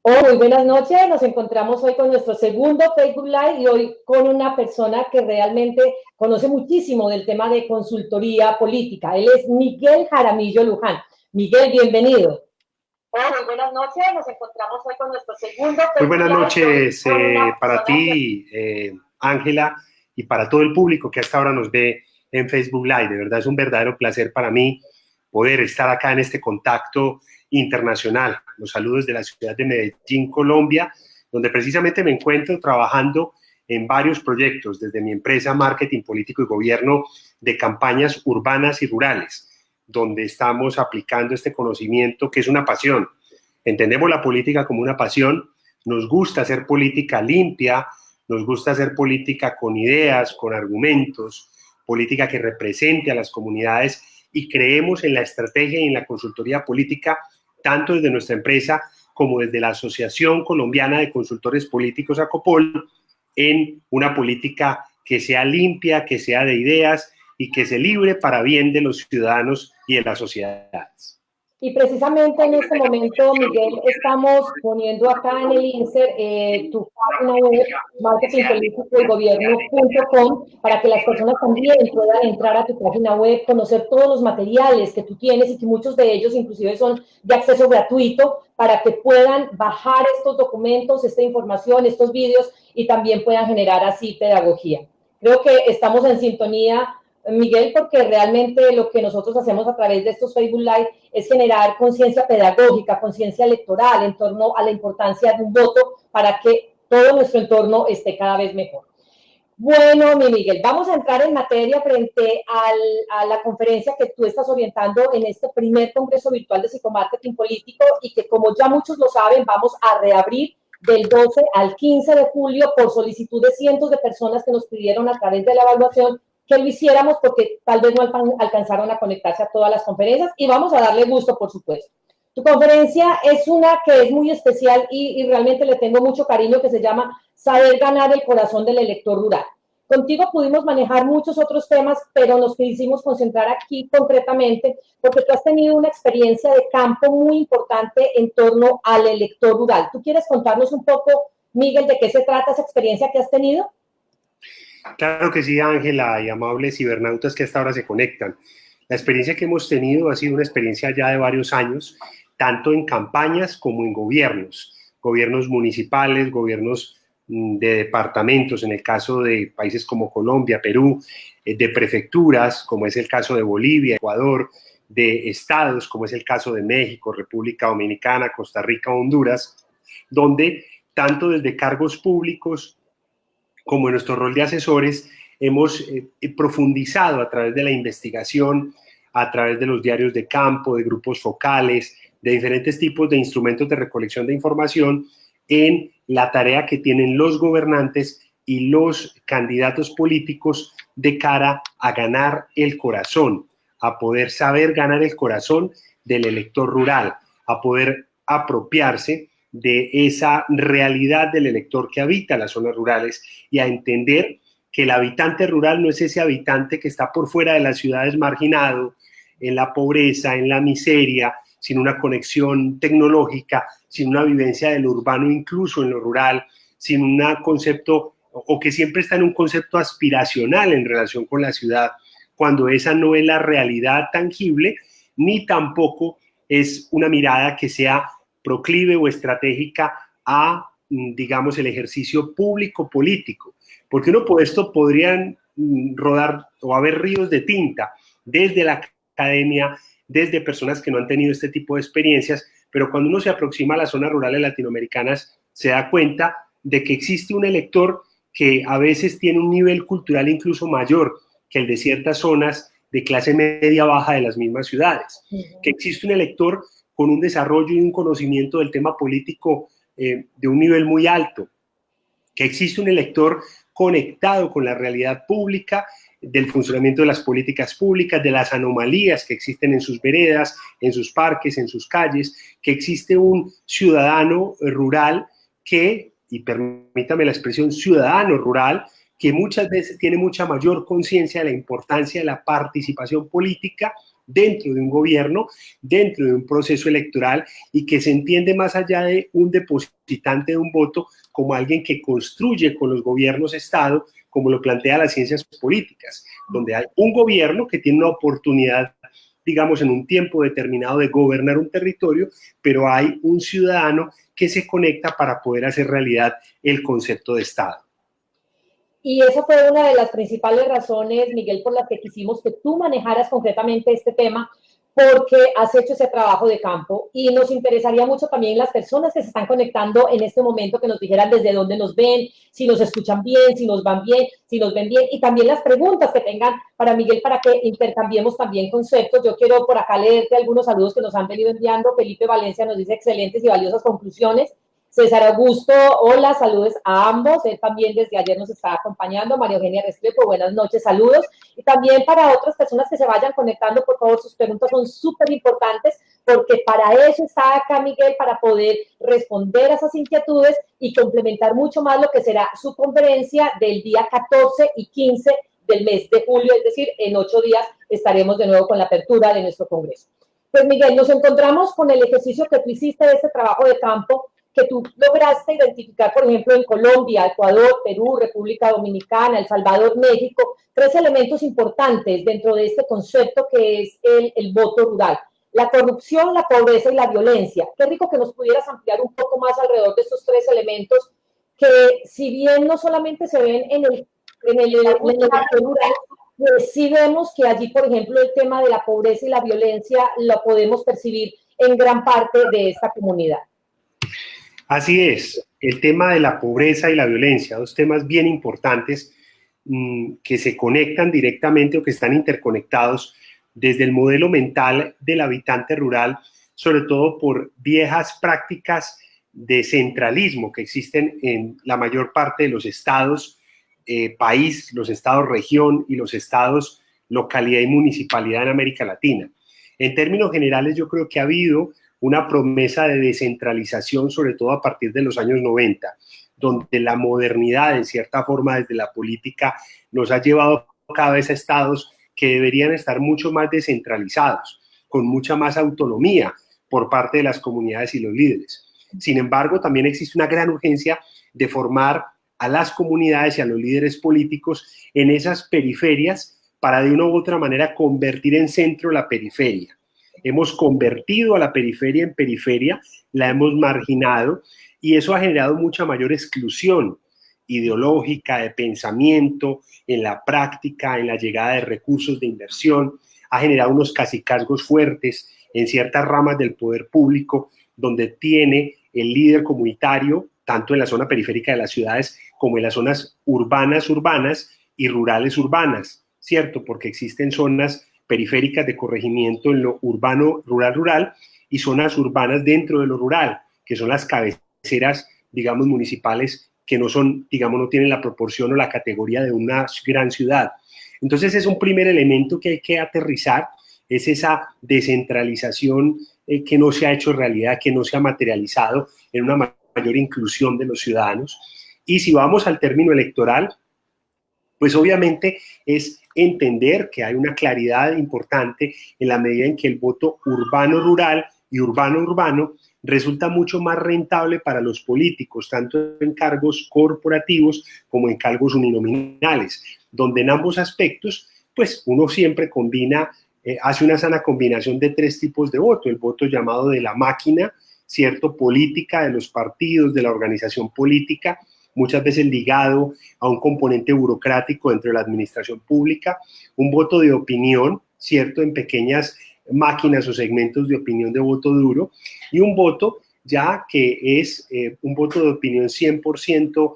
Muy buenas noches, nos encontramos hoy con nuestro segundo Facebook Live y hoy con una persona que realmente conoce muchísimo del tema de consultoría política. Él es Miguel Jaramillo Luján. Miguel, bienvenido. Muy buenas noches, nos encontramos hoy con nuestro segundo Facebook Live. Muy buenas noches para ti, Ángela, y para todo el público que hasta ahora nos ve en Facebook Live. De verdad es un verdadero placer para mí poder estar acá en este contacto internacional. Los saludos de la ciudad de Medellín, Colombia, donde precisamente me encuentro trabajando en varios proyectos desde mi empresa Marketing Político y Gobierno de campañas urbanas y rurales, donde estamos aplicando este conocimiento que es una pasión. Entendemos la política como una pasión, nos gusta hacer política limpia, nos gusta hacer política con ideas, con argumentos, política que represente a las comunidades, y creemos en la estrategia y en la consultoría política, tanto desde nuestra empresa como desde la Asociación Colombiana de Consultores Políticos, ACOPOL, en una política que sea limpia, que sea de ideas y que se libre para bien de los ciudadanos y de las sociedades. Y precisamente en este momento, Miguel, estamos poniendo acá en el insert tu página web, marketingpoliticoygobierno.com, para que las personas también puedan entrar a tu página web, conocer todos los materiales que tú tienes y que muchos de ellos inclusive son de acceso gratuito, para que puedan bajar estos documentos, esta información, estos vídeos, y también puedan generar así pedagogía. Creo que estamos en sintonía, Miguel, porque realmente lo que nosotros hacemos a través de estos Facebook Live es generar conciencia pedagógica, conciencia electoral en torno a la importancia de un voto para que todo nuestro entorno esté cada vez mejor. Bueno, mi Miguel, vamos a entrar en materia frente a la conferencia que tú estás orientando en este primer Congreso Virtual de Psicomarketing Político y que, como ya muchos lo saben, vamos a reabrir del 12 al 15 de julio por solicitud de cientos de personas que nos pidieron a través de la evaluación que lo hiciéramos porque tal vez no alcanzaron a conectarse a todas las conferencias, y vamos a darle gusto, por supuesto. Tu conferencia es una que es muy especial y realmente le tengo mucho cariño, que se llama Saber ganar el corazón del elector rural. Contigo pudimos manejar muchos otros temas, pero nos quisimos concentrar aquí concretamente porque tú has tenido una experiencia de campo muy importante en torno al elector rural. ¿Tú quieres contarnos un poco, Miguel, de qué se trata esa experiencia que has tenido? Claro que sí, Ángela, y amables cibernautas que hasta ahora se conectan. La experiencia que hemos tenido ha sido una experiencia ya de varios años, tanto en campañas como en gobiernos municipales, gobiernos de departamentos, en el caso de países como Colombia, Perú, de prefecturas, como es el caso de Bolivia, Ecuador, de estados, como es el caso de México, República Dominicana, Costa Rica, Honduras, donde tanto desde cargos públicos como en nuestro rol de asesores, hemos profundizado a través de la investigación, a través de los diarios de campo, de grupos focales, de diferentes tipos de instrumentos de recolección de información, en la tarea que tienen los gobernantes y los candidatos políticos de cara a ganar el corazón, a poder saber ganar el corazón del elector rural, a poder apropiarse de esa realidad del elector que habita las zonas rurales y a entender que el habitante rural no es ese habitante que está por fuera de las ciudades marginado, en la pobreza, en la miseria, sin una conexión tecnológica, sin una vivencia de lo urbano incluso en lo rural, sin un concepto, o que siempre está en un concepto aspiracional en relación con la ciudad, cuando esa no es la realidad tangible, ni tampoco es una mirada que sea proclive o estratégica a, digamos, el ejercicio público político, porque esto podrían rodar o haber ríos de tinta desde la academia, desde personas que no han tenido este tipo de experiencias, pero cuando uno se aproxima a las zonas rurales latinoamericanas se da cuenta de que existe un elector que a veces tiene un nivel cultural incluso mayor que el de ciertas zonas de clase media baja de las mismas ciudades, que existe un elector con un desarrollo y un conocimiento del tema político de un nivel muy alto, que existe un elector conectado con la realidad pública, del funcionamiento de las políticas públicas, de las anomalías que existen en sus veredas, en sus parques, en sus calles, que existe un ciudadano rural que, y permítame la expresión ciudadano rural, que muchas veces tiene mucha mayor conciencia de la importancia de la participación política dentro de un gobierno, dentro de un proceso electoral, y que se entiende más allá de un depositante de un voto como alguien que construye con los gobiernos Estado, como lo plantea las ciencias políticas, donde hay un gobierno que tiene una oportunidad, digamos, en un tiempo determinado de gobernar un territorio, pero hay un ciudadano que se conecta para poder hacer realidad el concepto de Estado. Y eso fue una de las principales razones, Miguel, por las que quisimos que tú manejaras concretamente este tema, porque has hecho ese trabajo de campo y nos interesaría mucho también las personas que se están conectando en este momento, que nos dijeran desde dónde nos ven, si nos escuchan bien, si nos van bien, si nos ven bien, y también las preguntas que tengan para Miguel para que intercambiemos también conceptos. Yo quiero por acá leerte algunos saludos que nos han venido enviando. Felipe Valencia nos dice excelentes y valiosas conclusiones. César Augusto, hola, saludos a ambos. Él también desde ayer nos está acompañando. María Eugenia Restrepo, buenas noches, saludos. Y también para otras personas que se vayan conectando, por favor, sus preguntas son súper importantes, porque para eso está acá Miguel, para poder responder a esas inquietudes y complementar mucho más lo que será su conferencia del día 14 y 15 del mes de julio, es decir, en 8 días estaremos de nuevo con la apertura de nuestro congreso. Pues Miguel, nos encontramos con el ejercicio que tú hiciste de este trabajo de campo, que tú lograste identificar, por ejemplo, en Colombia, Ecuador, Perú, República Dominicana, El Salvador, México, 3 elementos importantes dentro de este concepto que es el voto rural: la corrupción, la pobreza y la violencia. Qué rico que nos pudieras ampliar un poco más alrededor de estos 3 elementos que, si bien no solamente se ven en el rural, pues sí vemos que allí, por ejemplo, el tema de la pobreza y la violencia lo podemos percibir en gran parte de esta comunidad. Así es, el tema de la pobreza y la violencia, 2 temas bien importantes que se conectan directamente o que están interconectados desde el modelo mental del habitante rural, sobre todo por viejas prácticas de centralismo que existen en la mayor parte de los estados país, los estados región y los estados localidad y municipalidad en América Latina. En términos generales, yo creo que ha habido una promesa de descentralización, sobre todo a partir de los años 90, donde la modernidad, en cierta forma, desde la política, nos ha llevado cada vez a estados que deberían estar mucho más descentralizados, con mucha más autonomía por parte de las comunidades y los líderes. Sin embargo, también existe una gran urgencia de formar a las comunidades y a los líderes políticos en esas periferias para de una u otra manera convertir en centro la periferia. Hemos convertido a la periferia en periferia, la hemos marginado, y eso ha generado mucha mayor exclusión ideológica, de pensamiento, en la práctica, en la llegada de recursos de inversión. Ha generado unos cacicazgos fuertes en ciertas ramas del poder público, donde tiene el líder comunitario, tanto en la zona periférica de las ciudades como en las zonas urbanas y rurales, ¿cierto? Porque existen zonas periféricas de corregimiento en lo urbano, rural, y zonas urbanas dentro de lo rural, que son las cabeceras, digamos, municipales, que no son, digamos, no tienen la proporción o la categoría de una gran ciudad. Entonces es un primer elemento que hay que aterrizar, es esa descentralización que no se ha hecho realidad, que no se ha materializado en una mayor inclusión de los ciudadanos. Y si vamos al término electoral, pues obviamente es entender que hay una claridad importante en la medida en que el voto urbano-rural y urbano-urbano resulta mucho más rentable para los políticos, tanto en cargos corporativos como en cargos uninominales, donde en ambos aspectos, pues uno siempre combina, hace una sana combinación de 3 tipos de voto: el voto llamado de la máquina, ¿cierto?, política, de los partidos, de la organización política, muchas veces ligado a un componente burocrático dentro de la administración pública, un voto de opinión, ¿cierto?, en pequeñas máquinas o segmentos de opinión de voto duro, y un voto ya que es un voto de opinión 100%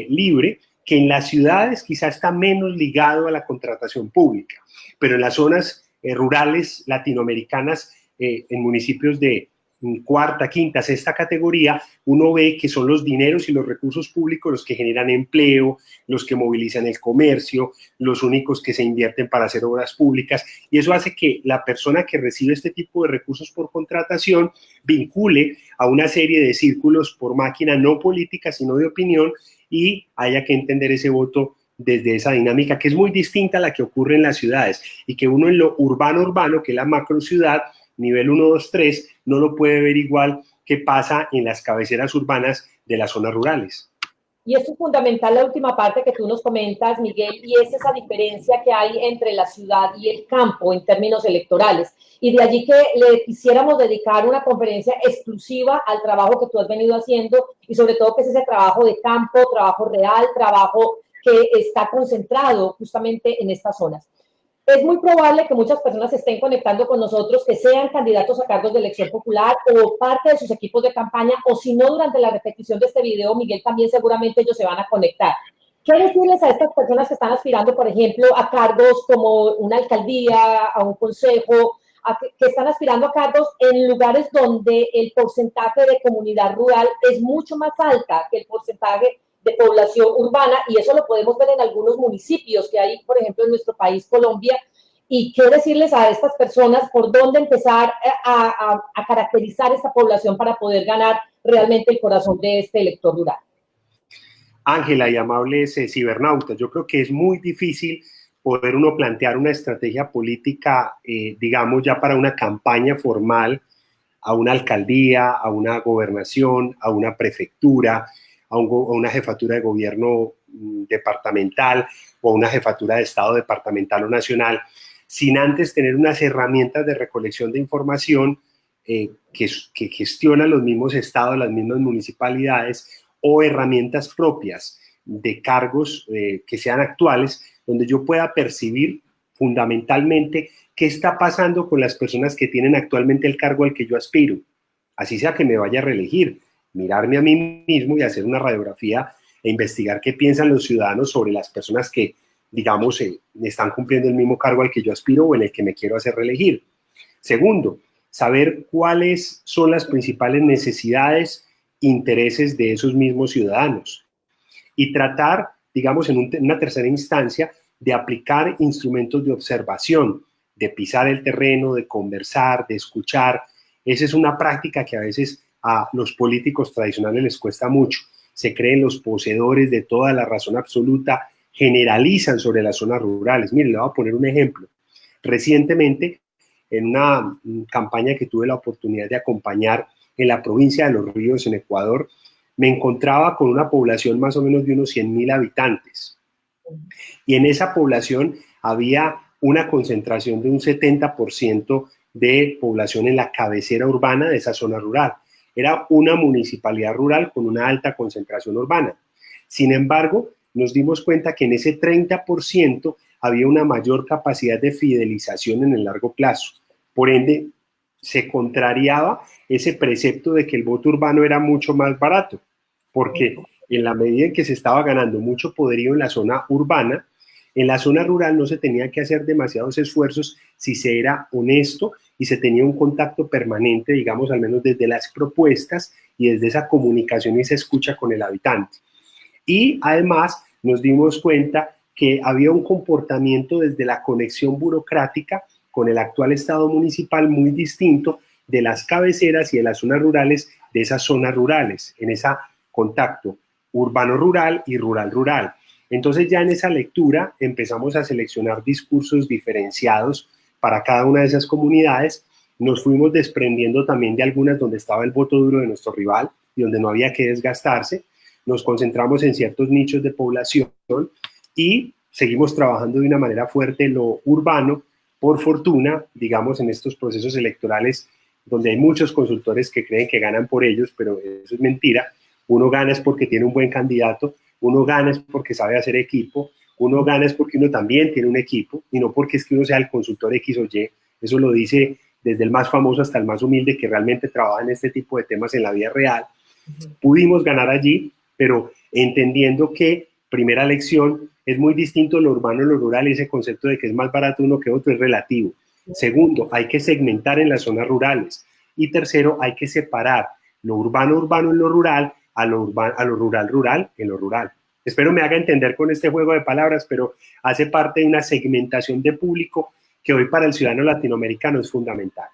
libre, que en las ciudades quizá está menos ligado a la contratación pública, pero en las zonas rurales latinoamericanas, en municipios de 4ª, 5ª, 6ª categoría, uno ve que son los dineros y los recursos públicos los que generan empleo, los que movilizan el comercio, los únicos que se invierten para hacer obras públicas, y eso hace que la persona que recibe este tipo de recursos por contratación vincule a una serie de círculos por máquina no política, sino de opinión, y haya que entender ese voto desde esa dinámica que es muy distinta a la que ocurre en las ciudades y que uno en lo urbano, que es la macro ciudad, nivel 1, 2, 3, no lo puede ver igual que pasa en las cabeceras urbanas de las zonas rurales. Y esto es fundamental, la última parte que tú nos comentas, Miguel, y es esa diferencia que hay entre la ciudad y el campo en términos electorales. Y de allí que le quisiéramos dedicar una conferencia exclusiva al trabajo que tú has venido haciendo y sobre todo que es ese trabajo de campo, trabajo real, trabajo que está concentrado justamente en estas zonas. Es muy probable que muchas personas se estén conectando con nosotros, que sean candidatos a cargos de elección popular o parte de sus equipos de campaña, o si no, durante la repetición de este video, Miguel, también seguramente ellos se van a conectar. ¿Qué decirles a estas personas que están aspirando, por ejemplo, a cargos como una alcaldía, a un consejo, que están aspirando a cargos en lugares donde el porcentaje de comunidad rural es mucho más alta que el porcentaje de población urbana, y eso lo podemos ver en algunos municipios que hay, por ejemplo, en nuestro país, Colombia? ¿Y qué decirles a estas personas por dónde empezar a caracterizar esta población para poder ganar realmente el corazón de este elector rural? Ángela y amables cibernautas, yo creo que es muy difícil poder uno plantear una estrategia política, digamos, ya para una campaña formal, a una alcaldía, a una gobernación, a una prefectura, a una jefatura de gobierno departamental o a una jefatura de Estado departamental o nacional, sin antes tener unas herramientas de recolección de información que gestionan los mismos estados, las mismas municipalidades, o herramientas propias de cargos que sean actuales, donde yo pueda percibir fundamentalmente qué está pasando con las personas que tienen actualmente el cargo al que yo aspiro, así sea que me vaya a reelegir, mirarme a mí mismo y hacer una radiografía e investigar qué piensan los ciudadanos sobre las personas que, digamos, están cumpliendo el mismo cargo al que yo aspiro o en el que me quiero hacer reelegir. Segundo, saber cuáles son las principales necesidades, intereses de esos mismos ciudadanos y tratar, digamos, en una tercera instancia, de aplicar instrumentos de observación, de pisar el terreno, de conversar, de escuchar. Esa es una práctica que a veces a los políticos tradicionales les cuesta mucho. Se creen los poseedores de toda la razón absoluta, generalizan sobre las zonas rurales. Miren, le voy a poner un ejemplo. Recientemente, en una campaña que tuve la oportunidad de acompañar en la provincia de Los Ríos, en Ecuador, me encontraba con una población más o menos de unos 100.000 habitantes. Y en esa población había una concentración de un 70% de población en la cabecera urbana de esa zona rural. Era una municipalidad rural con una alta concentración urbana. Sin embargo, nos dimos cuenta que en ese 30% había una mayor capacidad de fidelización en el largo plazo. Por ende, se contrariaba ese precepto de que el voto urbano era mucho más barato, porque en la medida en que se estaba ganando mucho poderío en la zona urbana, en la zona rural no se tenía que hacer demasiados esfuerzos si se era honesto y se tenía un contacto permanente, digamos, al menos desde las propuestas y desde esa comunicación y esa escucha con el habitante. Y además nos dimos cuenta que había un comportamiento desde la conexión burocrática con el actual Estado municipal muy distinto de las cabeceras y de las zonas rurales, de esas zonas rurales, en ese contacto urbano-rural y rural-rural. Entonces ya en esa lectura empezamos a seleccionar discursos diferenciados para cada una de esas comunidades. Nos fuimos desprendiendo también de algunas donde estaba el voto duro de nuestro rival y donde no había que desgastarse. Nos concentramos en ciertos nichos de población y seguimos trabajando de una manera fuerte lo urbano. Por fortuna, digamos, en estos procesos electorales donde hay muchos consultores que creen que ganan por ellos, pero eso es mentira. Uno gana es porque tiene un buen candidato, uno gana es porque sabe hacer equipo, uno gana es porque uno también tiene un equipo y no porque es que uno sea el consultor X o Y. Eso lo dice desde el más famoso hasta el más humilde que realmente trabaja en este tipo de temas en la vida real. Pudimos ganar allí, pero entendiendo que primera lección, es muy distinto lo urbano y lo rural, y ese concepto de que es más barato uno que otro es relativo. Segundo, hay que segmentar en las zonas rurales. Y tercero, hay que separar lo urbano en lo rural, a lo rural en lo rural. Espero me haga entender con este juego de palabras, pero hace parte de una segmentación de público que hoy para el ciudadano latinoamericano es fundamental.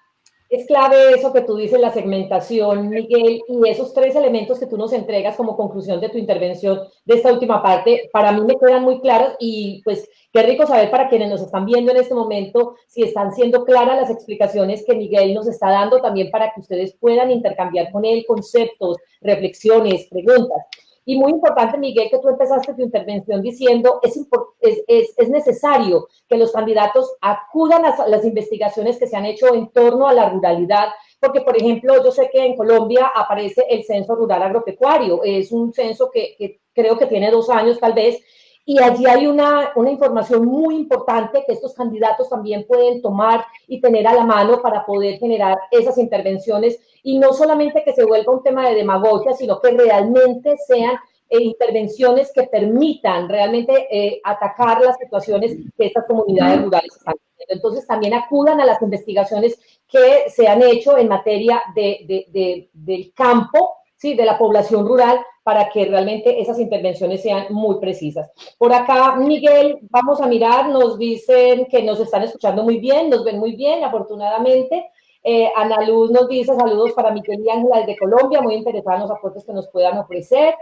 Es clave eso que tú dices, la segmentación, Miguel, y esos 3 elementos que tú nos entregas como conclusión de tu intervención de esta última parte, para mí me quedan muy claros y pues qué rico saber para quienes nos están viendo en este momento si están siendo claras las explicaciones que Miguel nos está dando, también para que ustedes puedan intercambiar con él conceptos, reflexiones, preguntas. Y muy importante, Miguel, que tú empezaste tu intervención diciendo es necesario que los candidatos acudan a las investigaciones que se han hecho en torno a la ruralidad, porque, por ejemplo, yo sé que en Colombia aparece el Censo Rural Agropecuario, es un censo que creo que tiene 2 años tal vez, y allí hay una información muy importante que estos candidatos también pueden tomar y tener a la mano para poder generar esas intervenciones y no solamente que se vuelva un tema de demagogia, sino que realmente sean intervenciones que permitan realmente atacar las situaciones que estas comunidades rurales están teniendo. Entonces también acudan a las investigaciones que se han hecho en materia del campo, ¿sí? De la población rural, para que realmente esas intervenciones sean muy precisas. Por acá, Miguel, vamos a mirar, nos dicen que nos están escuchando muy bien, nos ven muy bien, afortunadamente. Ana Luz nos dice saludos para Miguel y Ángela desde Colombia, muy interesados en los aportes que nos puedan ofrecer.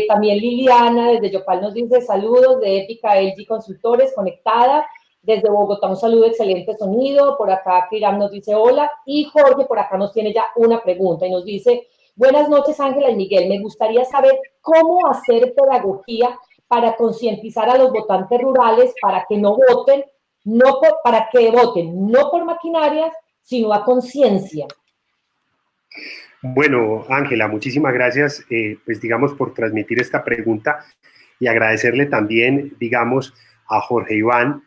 También Liliana desde Yopal nos dice saludos de Épica LG Consultores, conectada. Desde Bogotá un saludo, excelente sonido. Por acá Kiram nos dice hola. Y Jorge por acá nos tiene ya una pregunta y nos dice, buenas noches Ángela y Miguel, me gustaría saber cómo hacer pedagogía para concientizar a los votantes rurales para que no voten, para que voten no por maquinarias, sino a conciencia. Bueno, Ángela, muchísimas gracias, pues digamos, por transmitir esta pregunta y agradecerle también, digamos, a Jorge Iván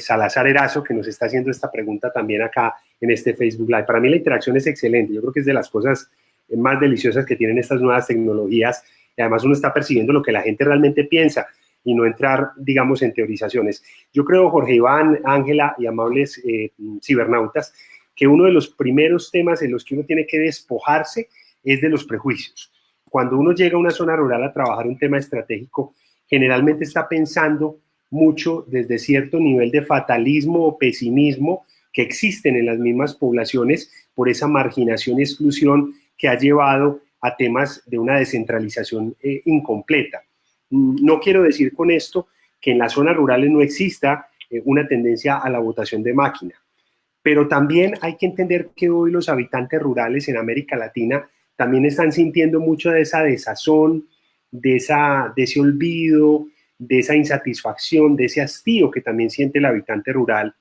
Salazar Erazo, que nos está haciendo esta pregunta también acá en este Facebook Live. Para mí la interacción es excelente, yo creo que es de las cosas más deliciosas que tienen estas nuevas tecnologías y además uno está percibiendo lo que la gente realmente piensa y no entrar, digamos, en teorizaciones. Yo creo, Jorge Iván, Ángela y amables cibernautas, que uno de los primeros temas en los que uno tiene que despojarse es de los prejuicios. Cuando uno llega a una zona rural a trabajar un tema estratégico, generalmente está pensando mucho desde cierto nivel de fatalismo o pesimismo que existen en las mismas poblaciones por esa marginación y exclusión que ha llevado a temas de una descentralización incompleta. No quiero decir con esto que en las zonas rurales no exista una tendencia a la votación de máquina, pero también hay que entender que hoy los habitantes rurales en América Latina también están sintiendo mucho de esa desazón, de ese olvido, de esa insatisfacción, de ese hastío que también siente el habitante urbano,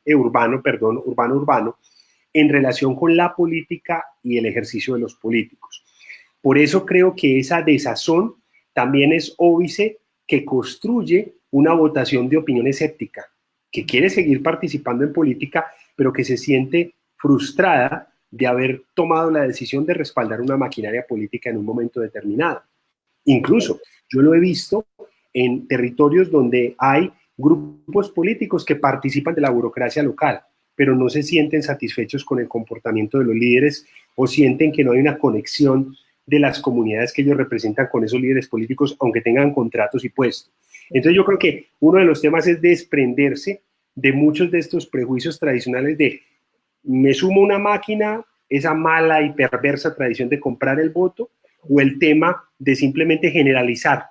en relación con la política y el ejercicio de los políticos. Por eso creo que esa desazón también es óbice que construye una votación de opinión escéptica, que quiere seguir participando en política, pero que se siente frustrada de haber tomado la decisión de respaldar una maquinaria política en un momento determinado. Incluso yo lo he visto en territorios donde hay grupos políticos que participan de la burocracia local, pero no se sienten satisfechos con el comportamiento de los líderes o sienten que no hay una conexión de las comunidades que ellos representan con esos líderes políticos, aunque tengan contratos y puestos. Entonces yo creo que uno de los temas es desprenderse de muchos de estos prejuicios tradicionales de me sumo a una máquina, esa mala y perversa tradición de comprar el voto, o el tema de simplemente generalizar,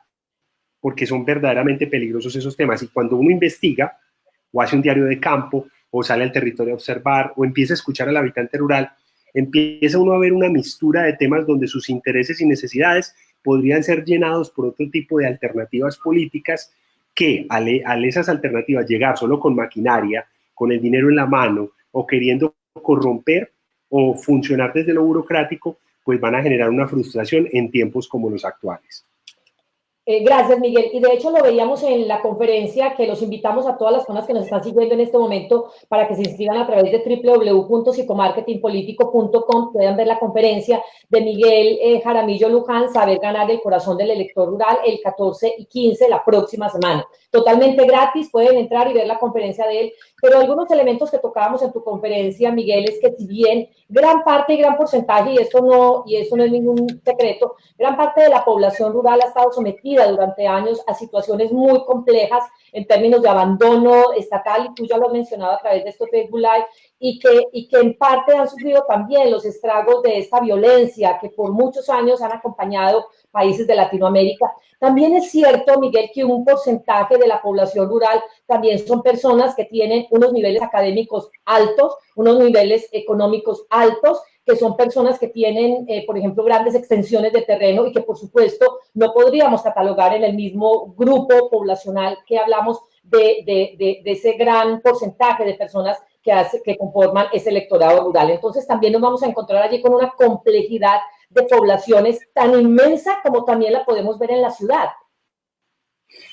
porque son verdaderamente peligrosos esos temas. Y cuando uno investiga, o hace un diario de campo, o sale al territorio a observar, o empieza a escuchar al habitante rural, empieza uno a ver una mistura de temas donde sus intereses y necesidades podrían ser llenados por otro tipo de alternativas políticas que al esas alternativas llegar solo con maquinaria, con el dinero en la mano o queriendo corromper o funcionar desde lo burocrático, pues van a generar una frustración en tiempos como los actuales. Gracias, Miguel. Y de hecho lo veíamos en la conferencia que los invitamos a todas las personas que nos están siguiendo en este momento para que se inscriban a través de www.psicomarketingpolitico.com. Puedan ver la conferencia de Miguel Jaramillo Luján, Saber ganar el corazón del elector rural, el 14 y 15, la próxima semana. Totalmente gratis, pueden entrar y ver la conferencia de él. Pero algunos elementos que tocábamos en tu conferencia, Miguel, es que si bien gran parte y gran porcentaje, y eso no es ningún secreto, gran parte de la población rural ha estado sometida sometida durante años a situaciones muy complejas en términos de abandono estatal, y tú ya lo has mencionado a través de estos Facebook Live, y que en parte han sufrido también los estragos de esta violencia que por muchos años han acompañado países de Latinoamérica. También es cierto, Miguel, que un porcentaje de la población rural también son personas que tienen unos niveles académicos altos, unos niveles económicos altos, que son personas que tienen, por ejemplo, grandes extensiones de terreno y que, por supuesto, no podríamos catalogar en el mismo grupo poblacional que hablamos de ese gran porcentaje de personas que conforman ese electorado rural. Entonces, también nos vamos a encontrar allí con una complejidad de poblaciones tan inmensa como también la podemos ver en la ciudad.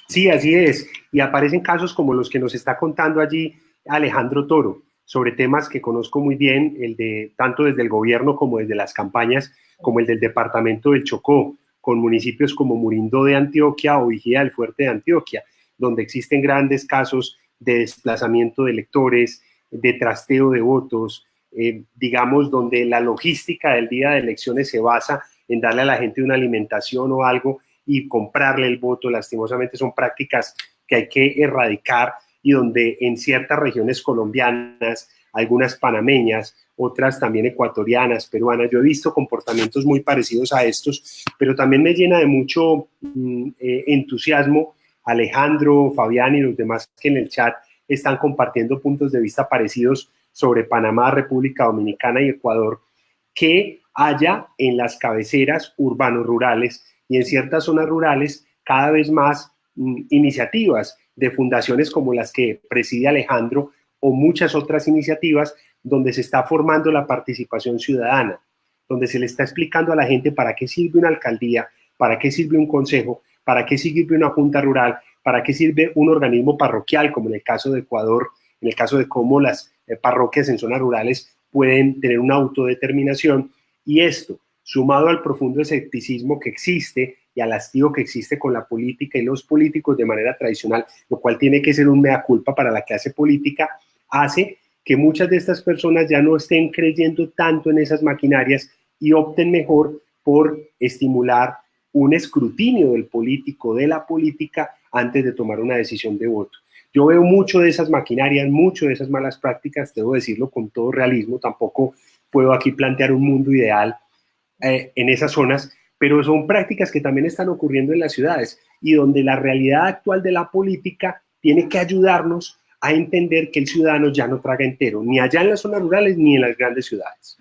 Sí, así es. Y aparecen casos como los que nos está contando allí Alejandro Toro, sobre temas que conozco muy bien, el de tanto desde el gobierno como desde las campañas, como el del departamento del Chocó, con municipios como Murindo de Antioquia o Vigía del Fuerte de Antioquia, donde existen grandes casos de desplazamiento de electores, de trasteo de votos, digamos, donde la logística del día de elecciones se basa en darle a la gente una alimentación o algo y comprarle el voto. Lastimosamente son prácticas que hay que erradicar, y donde en ciertas regiones colombianas, algunas panameñas, otras también ecuatorianas, peruanas, yo he visto comportamientos muy parecidos a estos, pero también me llena de mucho entusiasmo Alejandro, Fabián y los demás que en el chat están compartiendo puntos de vista parecidos sobre Panamá, República Dominicana y Ecuador, que haya en las cabeceras urbanos rurales y en ciertas zonas rurales cada vez más iniciativas de fundaciones como las que preside Alejandro, o muchas otras iniciativas donde se está formando la participación ciudadana, donde se le está explicando a la gente para qué sirve una alcaldía, para qué sirve un consejo, para qué sirve una junta rural, para qué sirve un organismo parroquial, como en el caso de Ecuador, en el caso de cómo las parroquias en zonas rurales pueden tener una autodeterminación. Y esto, sumado al profundo escepticismo que existe y al hastío que existe con la política y los políticos de manera tradicional, lo cual tiene que ser un mea culpa para la clase política, hace que muchas de estas personas ya no estén creyendo tanto en esas maquinarias y opten mejor por estimular un escrutinio del político, de la política, antes de tomar una decisión de voto. Yo veo mucho de esas maquinarias, mucho de esas malas prácticas, debo decirlo con todo realismo, tampoco puedo aquí plantear un mundo ideal en esas zonas, pero son prácticas que también están ocurriendo en las ciudades y donde la realidad actual de la política tiene que ayudarnos a entender que el ciudadano ya no traga entero, ni allá en las zonas rurales ni en las grandes ciudades.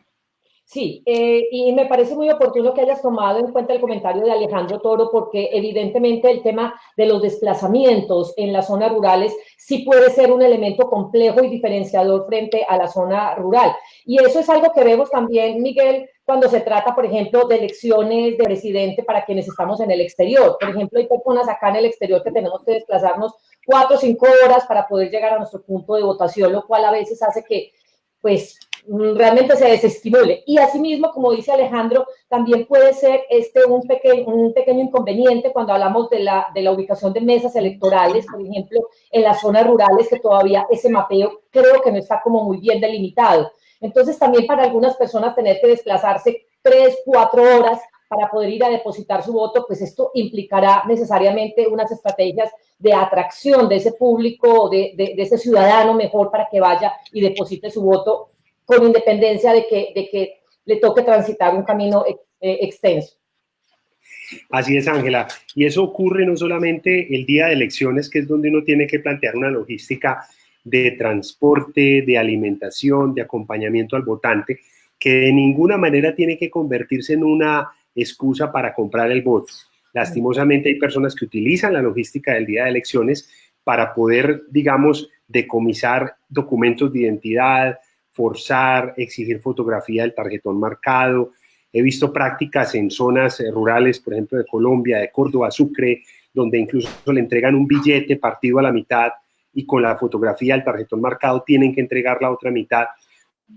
Sí, y me parece muy oportuno que hayas tomado en cuenta el comentario de Alejandro Toro, porque evidentemente el tema de los desplazamientos en las zonas rurales sí puede ser un elemento complejo y diferenciador frente a la zona rural. Y eso es algo que vemos también, Miguel, cuando se trata, por ejemplo, de elecciones de presidente para quienes estamos en el exterior. Por ejemplo, hay personas acá en el exterior que tenemos que desplazarnos 4 o 5 horas para poder llegar a nuestro punto de votación, lo cual a veces hace que, pues, realmente se desestimule. Y asimismo, como dice Alejandro, también puede ser un pequeño inconveniente cuando hablamos de la ubicación de mesas electorales, por ejemplo, en las zonas rurales, que todavía ese mapeo creo que no está como muy bien delimitado. Entonces, también para algunas personas tener que desplazarse 3, 4 horas para poder ir a depositar su voto, pues esto implicará necesariamente unas estrategias de atracción de ese público, de ese ciudadano mejor, para que vaya y deposite su voto, con independencia de que le toque transitar un camino extenso. Así es, Ángela. Y eso ocurre no solamente el día de elecciones, que es donde uno tiene que plantear una logística de transporte, de alimentación, de acompañamiento al votante, que de ninguna manera tiene que convertirse en una excusa para comprar el voto. Lastimosamente hay personas que utilizan la logística del día de elecciones para poder, digamos, decomisar documentos de identidad, forzar, exigir fotografía del tarjetón marcado. He visto prácticas en zonas rurales, por ejemplo, de Colombia, de Córdoba, Sucre, donde incluso le entregan un billete partido a la mitad y con la fotografía del tarjetón marcado tienen que entregar la otra mitad.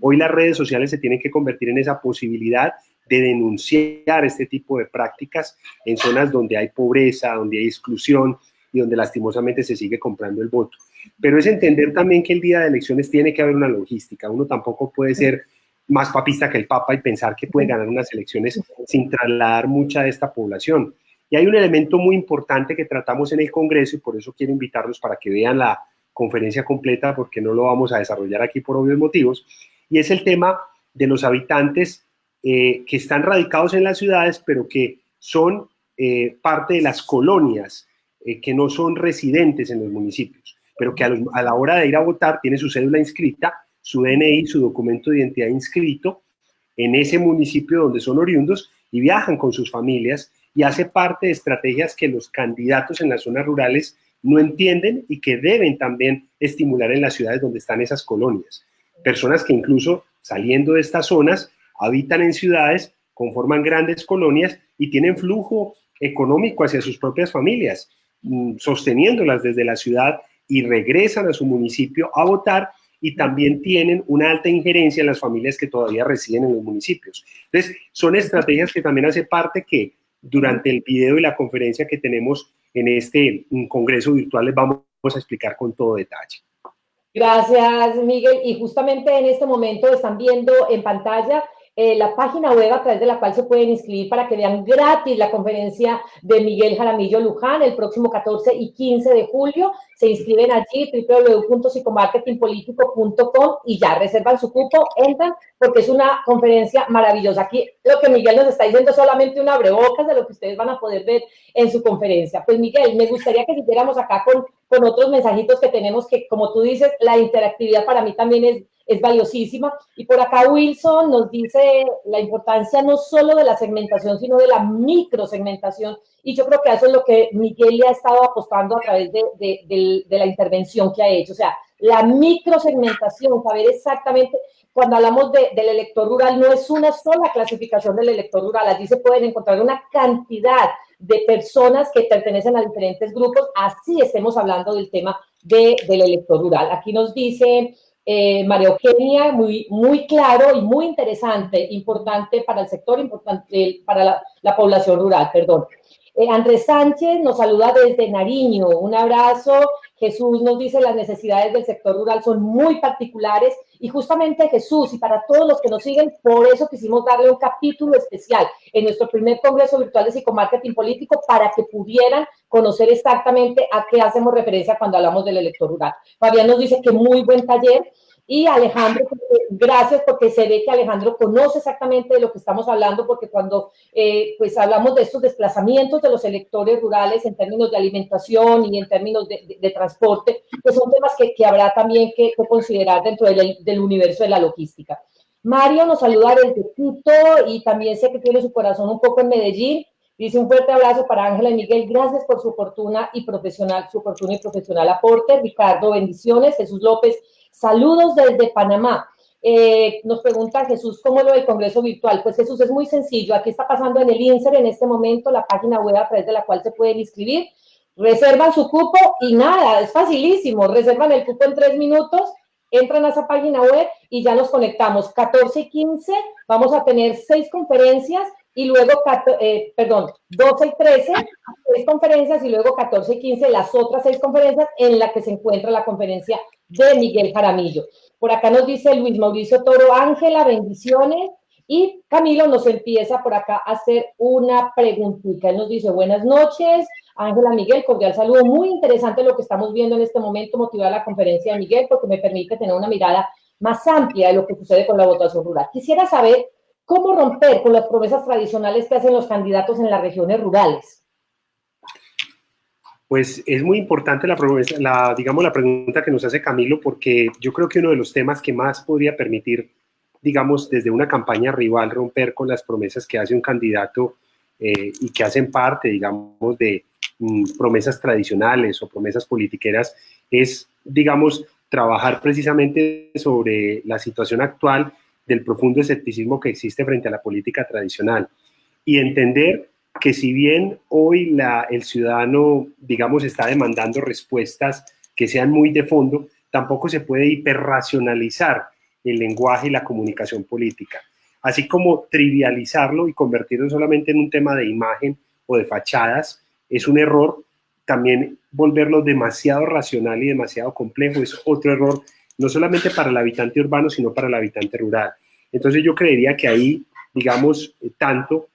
Hoy las redes sociales se tienen que convertir en esa posibilidad de denunciar este tipo de prácticas en zonas donde hay pobreza, donde hay exclusión y donde lastimosamente se sigue comprando el voto. Pero es entender también que el día de elecciones tiene que haber una logística. Uno tampoco puede ser más papista que el Papa y pensar que puede ganar unas elecciones sin trasladar mucha de esta población. Y hay un elemento muy importante que tratamos en el Congreso, y por eso quiero invitarlos para que vean la conferencia completa, porque no lo vamos a desarrollar aquí por obvios motivos, y es el tema de los habitantes que están radicados en las ciudades, pero que son parte de las colonias, que no son residentes en los municipios, pero que a la hora de ir a votar tiene su cédula inscrita, su DNI, su documento de identidad inscrito en ese municipio donde son oriundos y viajan con sus familias, y hace parte de estrategias que los candidatos en las zonas rurales no entienden y que deben también estimular en las ciudades donde están esas colonias. Personas que incluso saliendo de estas zonas habitan en ciudades, conforman grandes colonias y tienen flujo económico hacia sus propias familias, sosteniéndolas desde la ciudad, y regresan a su municipio a votar, y también tienen una alta injerencia en las familias que todavía residen en los municipios. Entonces, son estrategias que también hace parte que durante el video y la conferencia que tenemos en este congreso virtual les vamos a explicar con todo detalle. Gracias, Miguel. Y justamente en este momento están viendo en pantalla la página web a través de la cual se pueden inscribir para que vean gratis la conferencia de Miguel Jaramillo Luján el próximo 14 y 15 de julio. Se inscriben allí, www.psicomarketingpolitico.com, y ya reservan su cupo, entran, porque es una conferencia maravillosa. Aquí lo que Miguel nos está diciendo es solamente un abrebocas de lo que ustedes van a poder ver en su conferencia. Pues Miguel, me gustaría que siguiéramos acá con otros mensajitos que tenemos, que como tú dices, la interactividad para mí también es valiosísima. Y por acá Wilson nos dice la importancia no solo de la segmentación, sino de la microsegmentación. Y yo creo que eso es lo que Miguel le ha estado apostando a través de la intervención que ha hecho. O sea, la microsegmentación, saber exactamente, cuando hablamos del elector rural, no es una sola clasificación del elector rural. Allí se pueden encontrar una cantidad de personas que pertenecen a diferentes grupos, así estemos hablando del tema del elector rural. Aquí nos dice María Eugenia, muy claro y muy interesante, importante para el sector, importante para la población rural, perdón. Andrés Sánchez nos saluda desde Nariño, un abrazo. Jesús nos dice las necesidades del sector rural son muy particulares, y justamente Jesús, y para todos los que nos siguen, por eso quisimos darle un capítulo especial en nuestro primer congreso virtual de psicomarketing político, para que pudieran conocer exactamente a qué hacemos referencia cuando hablamos del elector rural. Fabián nos dice que muy buen taller. Y Alejandro, gracias, porque se ve que Alejandro conoce exactamente de lo que estamos hablando, porque cuando pues hablamos de estos desplazamientos de los electores rurales en términos de alimentación y en términos de transporte, pues son temas que habrá también que considerar dentro del universo de la logística. Mario nos saluda desde Quito, y también sé que tiene su corazón un poco en Medellín. Dice un fuerte abrazo para Ángela y Miguel, gracias por su oportuno y profesional aporte. Ricardo, bendiciones. Jesús López, saludos desde Panamá. Nos pregunta Jesús, ¿cómo lo del Congreso virtual? Pues Jesús, es muy sencillo. Aquí está pasando en el INSER en este momento la página web a través de la cual se pueden inscribir. Reservan su cupo y nada, es facilísimo. Reservan el cupo en 3 minutos, entran a esa página web y ya nos conectamos. 14 y 15 vamos a tener 6 conferencias, y luego, 12 y 13, 6 conferencias, y luego 14 y 15, las otras 6 conferencias en las que se encuentra la conferencia de Miguel Jaramillo. Por acá nos dice Luis Mauricio Toro, Ángela, bendiciones. Y Camilo nos empieza por acá a hacer una preguntita. Él nos dice, buenas noches, Ángela, Miguel, cordial saludo. Muy interesante lo que estamos viendo en este momento, motivada la conferencia de Miguel, porque me permite tener una mirada más amplia de lo que sucede con la votación rural. Quisiera saber cómo romper con las promesas tradicionales que hacen los candidatos en las regiones rurales. Pues es muy importante la pregunta que nos hace Camilo, porque yo creo que uno de los temas que más podría permitir, digamos, desde una campaña rival, romper con las promesas que hace un candidato y que hacen parte, digamos, de promesas tradicionales o promesas politiqueras, es, digamos, trabajar precisamente sobre la situación actual del profundo escepticismo que existe frente a la política tradicional, y entender que si bien hoy el ciudadano, digamos, está demandando respuestas que sean muy de fondo, tampoco se puede hiperracionalizar el lenguaje y la comunicación política, así como trivializarlo y convertirlo solamente en un tema de imagen o de fachadas. Es un error. También volverlo demasiado racional y demasiado complejo es otro error, no solamente para el habitante urbano, sino para el habitante rural. Entonces yo creería que ahí, digamos, tanto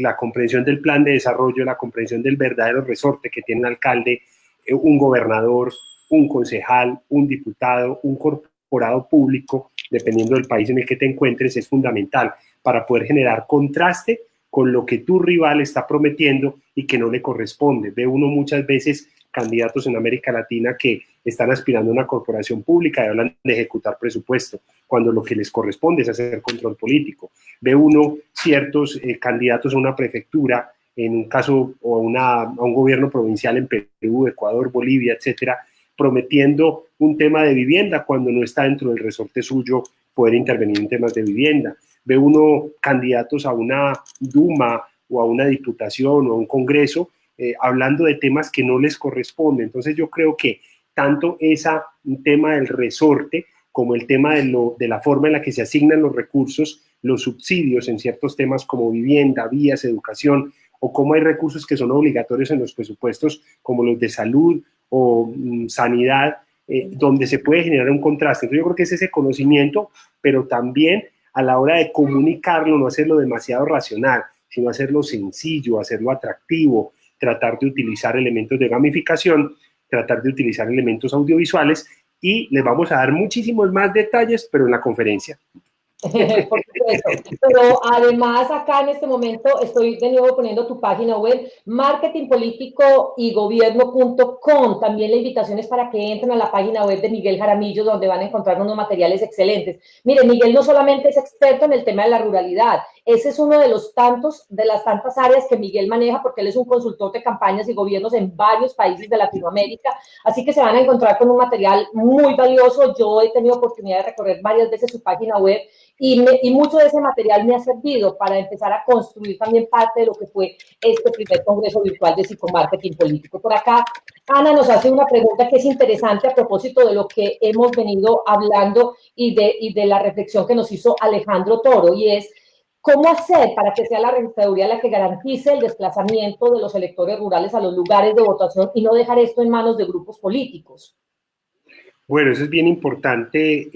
la comprensión del plan de desarrollo, la comprensión del verdadero resorte que tiene un alcalde, un gobernador, un concejal, un diputado, un corporado público, dependiendo del país en el que te encuentres, es fundamental para poder generar contraste con lo que tu rival está prometiendo y que no le corresponde. Ve uno muchas veces candidatos en América Latina que están aspirando a una corporación pública y hablan de ejecutar presupuesto, cuando lo que les corresponde es hacer control político. Ve uno ciertos candidatos a una prefectura, en un caso, o a un gobierno provincial en Perú, Ecuador, Bolivia, etcétera, prometiendo un tema de vivienda cuando no está dentro del resorte suyo poder intervenir en temas de vivienda. Ve uno candidatos a una Duma o a una diputación o a un congreso hablando de temas que no les corresponden. Entonces yo creo que tanto ese tema del resorte como el tema de la forma en la que se asignan los recursos, los subsidios en ciertos temas como vivienda, vías, educación, o cómo hay recursos que son obligatorios en los presupuestos como los de salud o sanidad, donde se puede generar un contraste. Entonces yo creo que es ese conocimiento, pero también a la hora de comunicarlo, no hacerlo demasiado racional, sino hacerlo sencillo, hacerlo atractivo, tratar de utilizar elementos de gamificación, tratar de utilizar elementos audiovisuales, y les vamos a dar muchísimos más detalles, pero en la conferencia. Por supuesto, pero además acá en este momento estoy de nuevo poniendo tu página web, marketingpoliticoygobierno.com. También la invitación es para que entren a la página web de Miguel Jaramillo, donde van a encontrar unos materiales excelentes. Mire, Miguel no solamente es experto en el tema de la ruralidad, ese es uno de las tantas áreas que Miguel maneja, porque él es un consultor de campañas y gobiernos en varios países de Latinoamérica, así que se van a encontrar con un material muy valioso. Yo he tenido oportunidad de recorrer varias veces su página web, y mucho de ese material me ha servido para empezar a construir también parte de lo que fue este primer congreso virtual de psicomarketing político. Por acá, Ana nos hace una pregunta que es interesante a propósito de lo que hemos venido hablando y de la reflexión que nos hizo Alejandro Toro, y es: ¿cómo hacer para que sea la registraduría la que garantice el desplazamiento de los electores rurales a los lugares de votación y no dejar esto en manos de grupos políticos? Bueno, eso es bien importante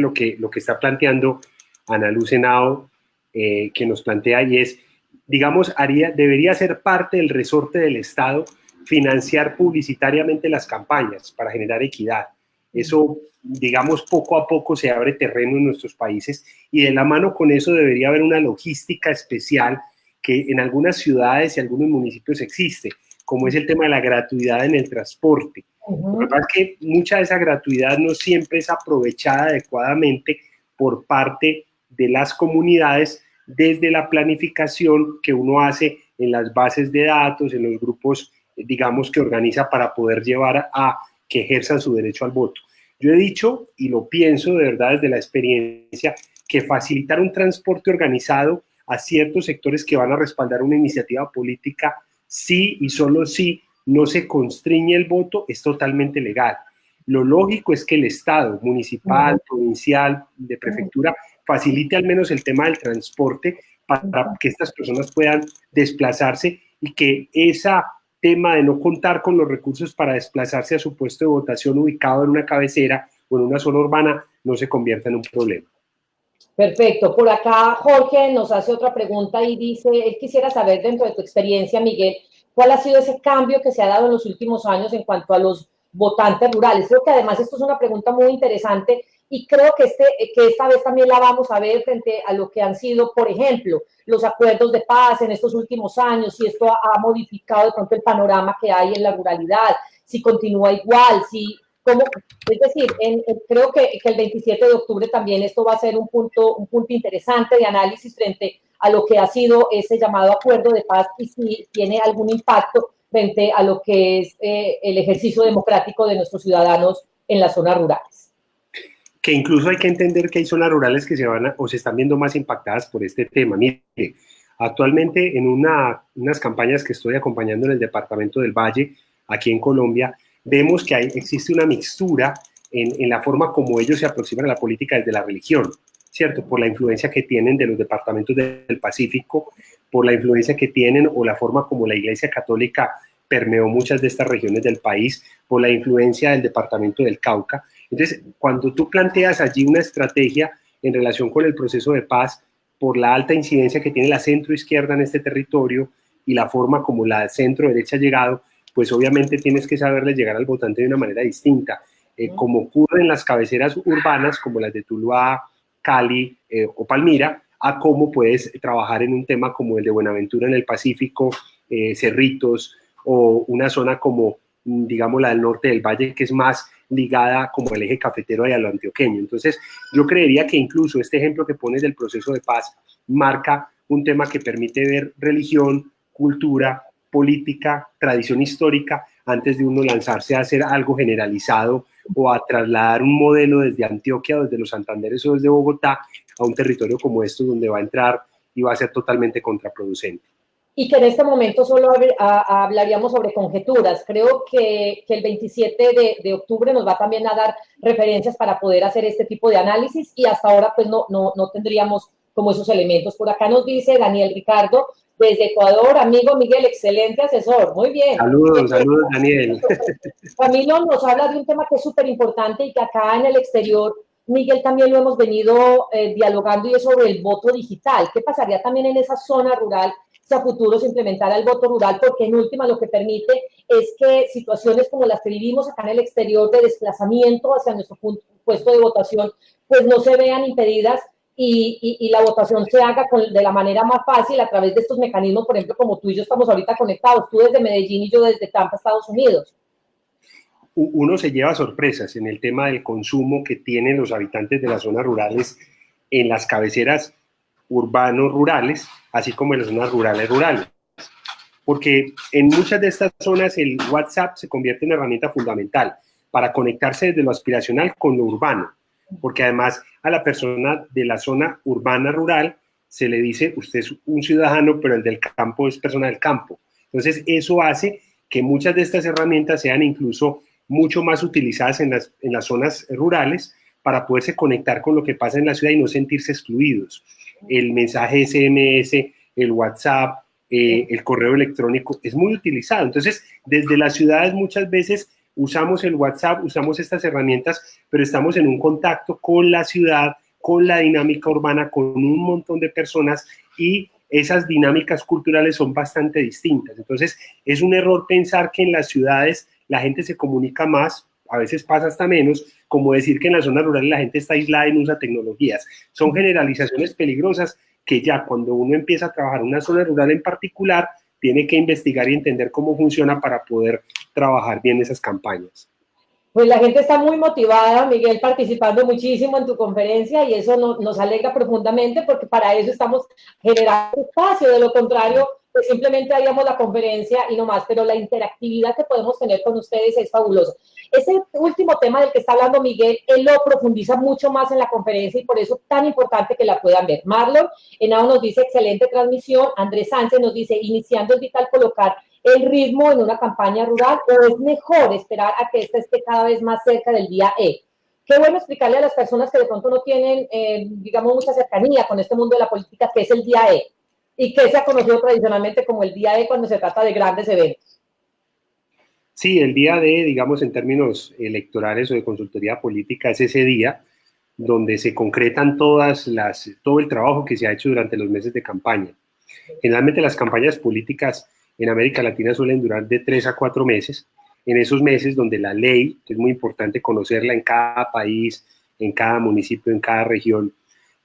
lo que está planteando Ana Luz Henao, que nos plantea, y es, digamos, debería ser parte del resorte del Estado financiar publicitariamente las campañas para generar equidad. Eso, digamos, poco a poco se abre terreno en nuestros países, y de la mano con eso debería haber una logística especial que en algunas ciudades y algunos municipios existe, como es el tema de la gratuidad en el transporte. Lo que pasa es que mucha de esa gratuidad no siempre es aprovechada adecuadamente por parte de las comunidades desde la planificación que uno hace en las bases de datos, en los grupos, digamos, que organiza para poder llevar a que ejerzan su derecho al voto. Yo he dicho, y lo pienso de verdad desde la experiencia, que facilitar un transporte organizado a ciertos sectores que van a respaldar una iniciativa política, sí y solo sí no se constriñe el voto, es totalmente legal. Lo lógico es que el Estado, municipal, provincial, de prefectura, facilite al menos el tema del transporte para que estas personas puedan desplazarse, y que ese tema de no contar con los recursos para desplazarse a su puesto de votación ubicado en una cabecera o en una zona urbana no se convierta en un problema. Perfecto. Por acá Jorge nos hace otra pregunta y dice, él quisiera saber, dentro de tu experiencia, Miguel, ¿cuál ha sido ese cambio que se ha dado en los últimos años en cuanto a los votantes rurales? Creo que además esto es una pregunta muy interesante, y creo que esta vez también la vamos a ver frente a lo que han sido, por ejemplo, los acuerdos de paz en estos últimos años, si esto ha modificado de pronto el panorama que hay en la ruralidad, si continúa igual, es decir, creo que el 27 de octubre también esto va a ser un punto interesante de análisis frente a lo que ha sido ese llamado acuerdo de paz, y si tiene algún impacto frente a lo que es el ejercicio democrático de nuestros ciudadanos en las zonas rurales. Que incluso hay que entender que hay zonas rurales que se están viendo más impactadas por este tema. Mire, actualmente en unas campañas que estoy acompañando en el departamento del Valle, aquí en Colombia, vemos que existe una mixtura en la forma como ellos se aproximan a la política desde la religión, ¿cierto? Por la influencia que tienen de los departamentos del Pacífico, por la influencia que tienen o la forma como la Iglesia Católica permeó muchas de estas regiones del país, por la influencia del departamento del Cauca. Entonces, cuando tú planteas allí una estrategia en relación con el proceso de paz, por la alta incidencia que tiene la centro-izquierda en este territorio y la forma como la centro-derecha ha llegado, pues obviamente tienes que saberle llegar al votante de una manera distinta, como ocurre en las cabeceras urbanas, como las de Tuluá, Cali o Palmira, a cómo puedes trabajar en un tema como el de Buenaventura en el Pacífico, Cerritos, o una zona como, digamos, la del norte del Valle, que es más ligada como el eje cafetero y a lo antioqueño. Entonces, yo creería que incluso este ejemplo que pones del proceso de paz marca un tema que permite ver religión, cultura, política, tradición histórica, antes de uno lanzarse a hacer algo generalizado o a trasladar un modelo desde Antioquia, desde los Santanderes o desde Bogotá a un territorio como esto, donde va a entrar y va a ser totalmente contraproducente. Y que en este momento solo hablaríamos sobre conjeturas. Creo que el 27 de octubre nos va también a dar referencias para poder hacer este tipo de análisis y hasta ahora pues no tendríamos como esos elementos. Por acá nos dice Daniel Ricardo, desde Ecuador, amigo Miguel, excelente asesor, muy bien. Saludos, saludos Daniel. Camilo nos habla de un tema que es súper importante y que acá en el exterior, Miguel, también lo hemos venido dialogando y es sobre el voto digital. ¿Qué pasaría también en esa zona rural si a futuro se implementara el voto rural? Porque en última lo que permite es que situaciones como las que vivimos acá en el exterior de desplazamiento hacia nuestro puesto de votación, pues no se vean impedidas y la votación se haga de la manera más fácil a través de estos mecanismos, por ejemplo, como tú y yo estamos ahorita conectados, tú desde Medellín y yo desde Tampa, Estados Unidos. Uno se lleva sorpresas en el tema del consumo que tienen los habitantes de las zonas rurales en las cabeceras urbanos rurales, así como en las zonas rurales. Porque en muchas de estas zonas el WhatsApp se convierte en una herramienta fundamental para conectarse desde lo aspiracional con lo urbano, porque además a la persona de la zona urbana rural se le dice, usted es un ciudadano, pero el del campo es persona del campo. Entonces eso hace que muchas de estas herramientas sean incluso mucho más utilizadas en las zonas rurales para poderse conectar con lo que pasa en la ciudad y no sentirse excluidos. El mensaje SMS, el WhatsApp, el correo electrónico es muy utilizado. Entonces, desde las ciudades muchas veces usamos el WhatsApp, usamos estas herramientas, pero estamos en un contacto con la ciudad, con la dinámica urbana, con un montón de personas y esas dinámicas culturales son bastante distintas. Entonces, es un error pensar que en las ciudades la gente se comunica más, a veces pasa hasta menos, como decir que en las zonas rurales la gente está aislada y no usa tecnologías. Son generalizaciones peligrosas que ya cuando uno empieza a trabajar en una zona rural en particular, tiene que investigar y entender cómo funciona para poder trabajar bien esas campañas. Pues la gente está muy motivada, Miguel, participando muchísimo en tu conferencia y eso nos alegra profundamente porque para eso estamos generando espacio. De lo contrario, pues simplemente haríamos la conferencia y no más, pero la interactividad que podemos tener con ustedes es fabulosa. Ese último tema del que está hablando Miguel, él lo profundiza mucho más en la conferencia y por eso es tan importante que la puedan ver. Marlon Henao nos dice excelente transmisión, Andrés Sánchez nos dice iniciando es vital colocar el ritmo en una campaña rural o es mejor esperar a que esta esté cada vez más cerca del día E. Qué bueno explicarle a las personas que de pronto no tienen, digamos, mucha cercanía con este mundo de la política, qué es el día E y que se ha conocido tradicionalmente como el día E cuando se trata de grandes eventos. Sí, el día D, digamos, en términos electorales o de consultoría política, es ese día donde se concretan todo el trabajo que se ha hecho durante los meses de campaña. Generalmente las campañas políticas en América Latina suelen durar de 3 a 4 meses. En esos meses donde la ley, que es muy importante conocerla en cada país, en cada municipio, en cada región,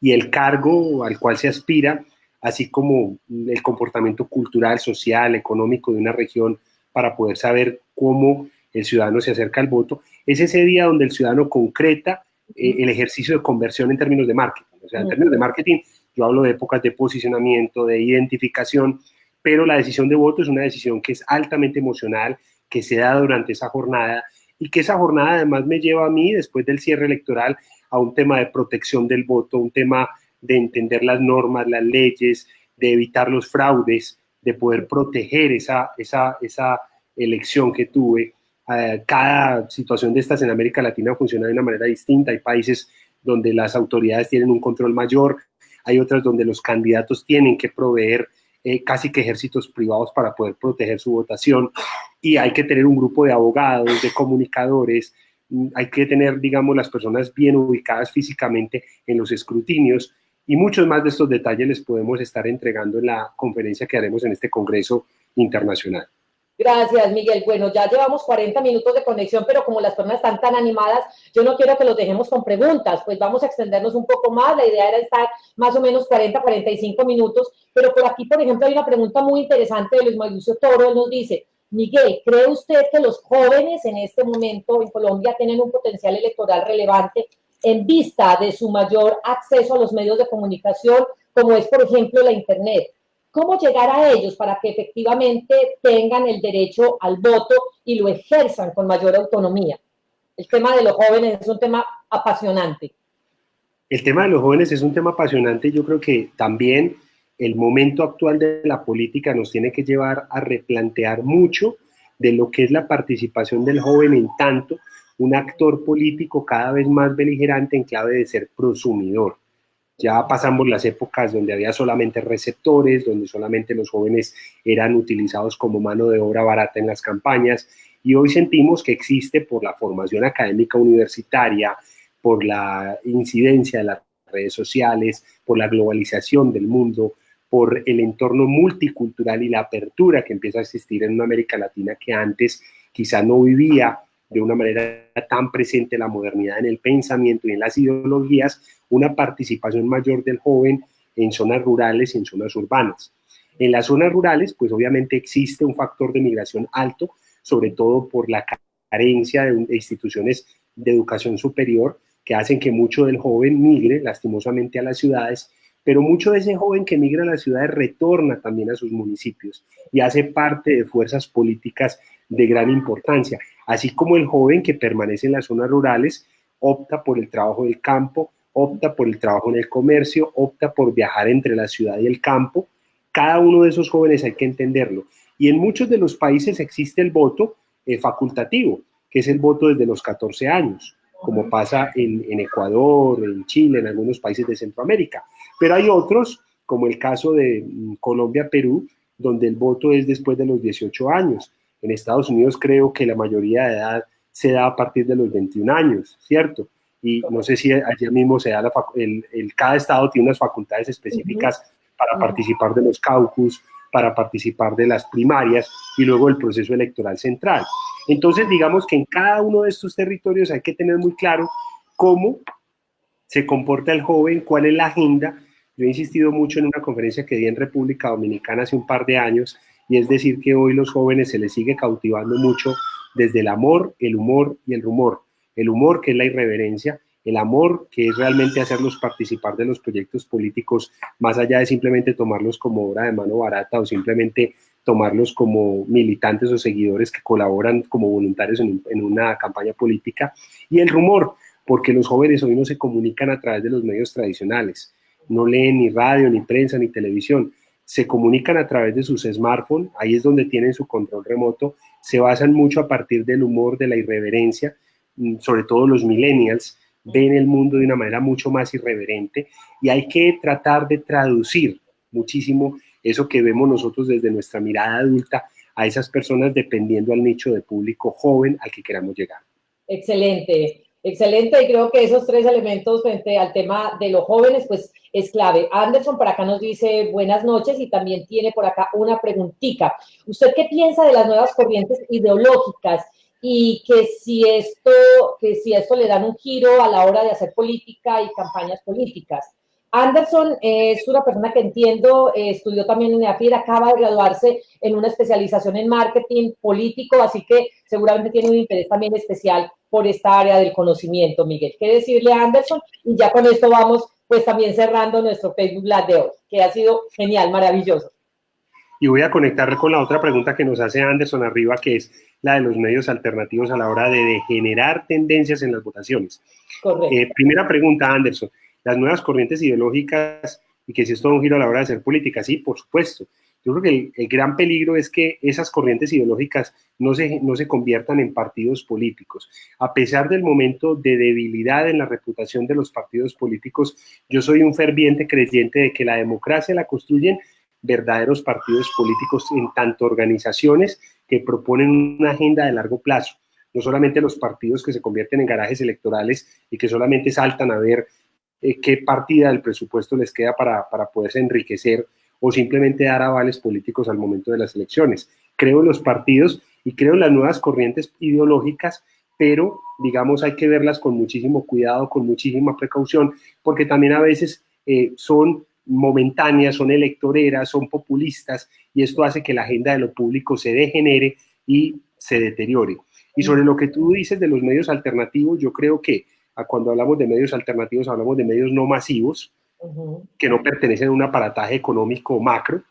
y el cargo al cual se aspira, así como el comportamiento cultural, social, económico de una región, para poder saber cómo el ciudadano se acerca al voto, es ese día donde el ciudadano concreta el ejercicio de conversión en términos de marketing. O sea, en términos de marketing, yo hablo de épocas de posicionamiento, de identificación, pero la decisión de voto es una decisión que es altamente emocional, que se da durante esa jornada y que esa jornada además me lleva a mí, después del cierre electoral, a un tema de protección del voto, un tema de entender las normas, las leyes, de evitar los fraudes, de poder proteger esa elección que tuve. Cada situación de estas en América Latina funciona de una manera distinta. Hay países donde las autoridades tienen un control mayor, hay otras donde los candidatos tienen que proveer casi que ejércitos privados para poder proteger su votación, y hay que tener un grupo de abogados, de comunicadores, hay que tener, digamos, las personas bien ubicadas físicamente en los escrutinios, Y muchos más de estos detalles les podemos estar entregando en la conferencia que haremos en este Congreso Internacional. Gracias, Miguel. Bueno, ya llevamos 40 minutos de conexión, pero como las personas están tan animadas, yo no quiero que los dejemos con preguntas, pues vamos a extendernos un poco más. La idea era estar más o menos 40, 45 minutos, pero por aquí, por ejemplo, hay una pregunta muy interesante de Luis Mauricio Toro. Él nos dice, Miguel, ¿cree usted que los jóvenes en este momento en Colombia tienen un potencial electoral relevante en vista de su mayor acceso a los medios de comunicación, como es, por ejemplo, la Internet? ¿Cómo llegar a ellos para que efectivamente tengan el derecho al voto y lo ejerzan con mayor autonomía? El tema de los jóvenes es un tema apasionante. El tema de los jóvenes es un tema apasionante. Yo creo que también el momento actual de la política nos tiene que llevar a replantear mucho de lo que es la participación del joven en tanto un actor político cada vez más beligerante en clave de ser prosumidor. Ya pasamos las épocas donde había solamente receptores, donde solamente los jóvenes eran utilizados como mano de obra barata en las campañas, y hoy sentimos que existe, por la formación académica universitaria, por la incidencia de las redes sociales, por la globalización del mundo, por el entorno multicultural y la apertura que empieza a existir en una América Latina que antes quizá no vivía de una manera tan presente la modernidad en el pensamiento y en las ideologías, una participación mayor del joven en zonas rurales y en zonas urbanas. En las zonas rurales, pues obviamente existe un factor de migración alto, sobre todo por la carencia de instituciones de educación superior que hacen que mucho del joven migre lastimosamente a las ciudades, pero mucho de ese joven que migra a las ciudades retorna también a sus municipios y hace parte de fuerzas políticas de gran importancia, así como el joven que permanece en las zonas rurales opta por el trabajo del campo, opta por el trabajo en el comercio, opta por viajar entre la ciudad y el campo. Cada uno de esos jóvenes hay que entenderlo. Y en muchos de los países existe el voto facultativo, que es el voto desde los 14 años, como pasa en Ecuador, en Chile, en algunos países de Centroamérica. Pero hay otros, como el caso de Colombia, Perú, donde el voto es después de los 18 años. En Estados Unidos creo que la mayoría de edad se da a partir de los 21 años, ¿cierto? Y no sé si allí mismo se da cada estado tiene unas facultades específicas para participar de los caucus, para participar de las primarias y luego el proceso electoral central. Entonces, digamos que en cada uno de estos territorios hay que tener muy claro cómo se comporta el joven, cuál es la agenda. Yo he insistido mucho en una conferencia que di en República Dominicana hace un par de años, y es decir que hoy los jóvenes se les sigue cautivando mucho desde el amor, el humor y el rumor. El humor, que es la irreverencia, el amor, que es realmente hacerlos participar de los proyectos políticos, más allá de simplemente tomarlos como obra de mano barata o simplemente tomarlos como militantes o seguidores que colaboran como voluntarios en una campaña política, y el rumor, porque los jóvenes hoy no se comunican a través de los medios tradicionales, no leen ni radio, ni prensa, ni televisión, se comunican a través de sus smartphones, ahí es donde tienen su control remoto, se basan mucho a partir del humor, de la irreverencia, sobre todo los millennials, ven el mundo de una manera mucho más irreverente, y hay que tratar de traducir muchísimo eso que vemos nosotros desde nuestra mirada adulta a esas personas dependiendo al nicho de público joven al que queramos llegar. Excelente, excelente, y creo que esos tres elementos frente al tema de los jóvenes, pues es clave. Anderson por acá nos dice buenas noches y también tiene por acá una preguntita. ¿Usted qué piensa de las nuevas corrientes ideológicas y que si esto le dan un giro a la hora de hacer política y campañas políticas? Anderson es una persona que entiendo, estudió también en EAFID, acaba de graduarse en una especialización en marketing político, así que seguramente tiene un interés también especial por esta área del conocimiento, Miguel. ¿Qué decirle a Anderson? Y ya con esto vamos pues también cerrando nuestro Facebook Live de hoy, que ha sido genial, maravilloso. Y voy a conectar con la otra pregunta que nos hace Anderson arriba, que es la de los medios alternativos a la hora de generar tendencias en las votaciones. Correcto. Primera pregunta, Anderson. Las nuevas corrientes ideológicas y que si es todo un giro a la hora de hacer política, sí, por supuesto. Yo creo que el gran peligro es que esas corrientes ideológicas no se conviertan en partidos políticos. A pesar del momento de debilidad en la reputación de los partidos políticos, yo soy un ferviente creyente de que la democracia la construyen verdaderos partidos políticos, en tanto organizaciones que proponen una agenda de largo plazo. No solamente los partidos que se convierten en garajes electorales y que solamente saltan a ver qué partida del presupuesto les queda para poderse enriquecer o simplemente dar avales políticos al momento de las elecciones. Creo en los partidos y creo en las nuevas corrientes ideológicas, pero digamos hay que verlas con muchísimo cuidado, con muchísima precaución, porque también a veces son momentáneas, son electoreras, son populistas, y esto hace que la agenda de lo público se degenere y se deteriore. Y sobre lo que tú dices de los medios alternativos, yo creo que cuando hablamos de medios alternativos hablamos de medios no masivos, que no pertenecen a un aparataje económico macro,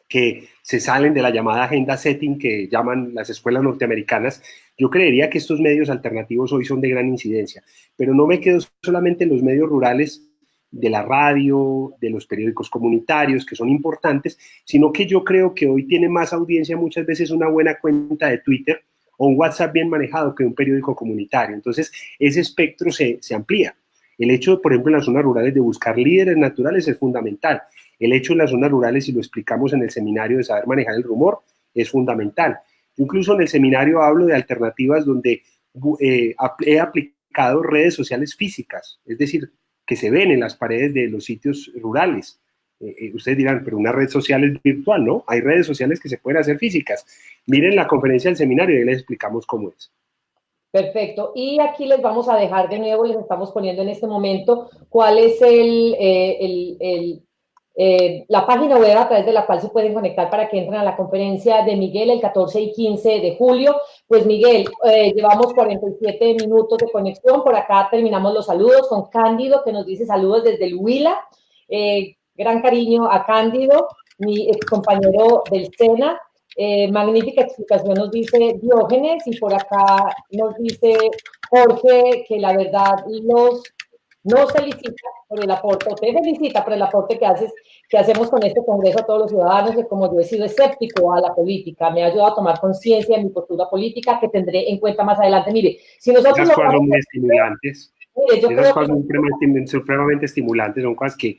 que se salen de la llamada agenda setting que llaman las escuelas norteamericanas. Yo creería que estos medios alternativos hoy son de gran incidencia, pero no me quedo solamente en los medios rurales de la radio, de los periódicos comunitarios, que son importantes, sino que yo creo que hoy tiene más audiencia muchas veces una buena cuenta de Twitter o un WhatsApp bien manejado que un periódico comunitario. Entonces, ese espectro se amplía. El hecho, por ejemplo, en las zonas rurales de buscar líderes naturales es fundamental. El hecho en las zonas rurales, y lo explicamos en el seminario de saber manejar el rumor, es fundamental. Yo incluso en el seminario hablo de alternativas donde he aplicado redes sociales físicas, es decir, que se ven en las paredes de los sitios rurales. Ustedes dirán, pero una red social es virtual, ¿no? Hay redes sociales que se pueden hacer físicas. Miren la conferencia del seminario y ahí les explicamos cómo es. Perfecto. Y aquí les vamos a dejar de nuevo, les estamos poniendo en este momento cuál es la página web a través de la cual se pueden conectar para que entren a la conferencia de Miguel el 14 y 15 de julio. Pues Miguel, llevamos 47 minutos de conexión, por acá terminamos los saludos con Cándido, que nos dice saludos desde el Huila, gran cariño a Cándido, mi ex compañero del SENA. Magnífica explicación nos dice Diógenes, y por acá nos dice Jorge que la verdad nos felicita por el aporte, te felicita por el aporte que hacemos con este congreso a todos los ciudadanos, que como yo he sido escéptico a la política, me ha ayudado a tomar conciencia de mi postura política, que tendré en cuenta más adelante. Mire, si nosotros... Esas cosas son muy estimulantes. Mire, yo esas creo cosas son supremamente estimulantes, son cosas que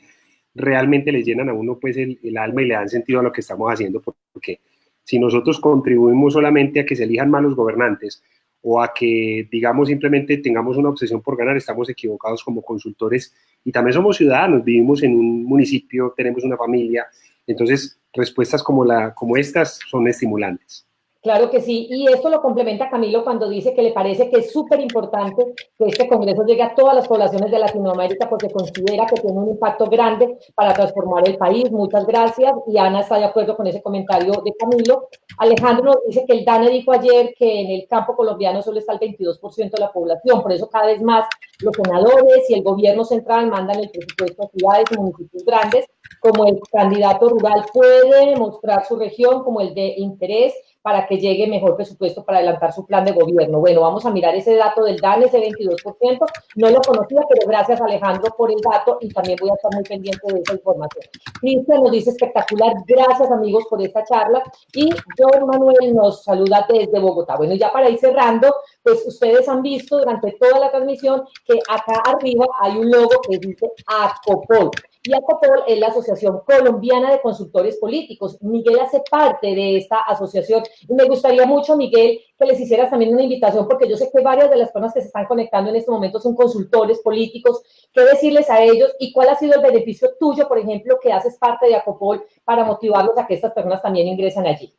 realmente le llenan a uno pues el alma y le dan sentido a lo que estamos haciendo, porque si nosotros contribuimos solamente a que se elijan malos gobernantes o a que, digamos, simplemente tengamos una obsesión por ganar, estamos equivocados como consultores, y también somos ciudadanos, vivimos en un municipio, tenemos una familia, entonces respuestas como estas son estimulantes. Claro que sí, y esto lo complementa Camilo cuando dice que le parece que es súper importante que este congreso llegue a todas las poblaciones de Latinoamérica porque considera que tiene un impacto grande para transformar el país. Muchas gracias, y Ana está de acuerdo con ese comentario de Camilo. Alejandro nos dice que el DANE dijo ayer que en el campo colombiano solo está el 22% de la población, por eso cada vez más los senadores y el gobierno central mandan el presupuesto a ciudades y municipios grandes. Como el candidato rural puede mostrar su región como el de interés para que llegue mejor presupuesto para adelantar su plan de gobierno. Bueno, vamos a mirar ese dato del DANE, ese 22%. No lo conocía, pero gracias Alejandro por el dato, y también voy a estar muy pendiente de esa información. Cristian nos dice espectacular, gracias amigos por esta charla, y John Manuel nos saluda desde Bogotá. Bueno, ya para ir cerrando, pues ustedes han visto durante toda la transmisión que acá arriba hay un logo que dice ACOPOL. Y ACOPOL es la Asociación Colombiana de Consultores Políticos. Miguel hace parte de esta asociación, y me gustaría mucho, Miguel, que les hicieras también una invitación, porque yo sé que varias de las personas que se están conectando en este momento son consultores políticos. ¿Qué decirles a ellos y cuál ha sido el beneficio tuyo, por ejemplo, que haces parte de ACOPOL para motivarlos a que estas personas también ingresen allí?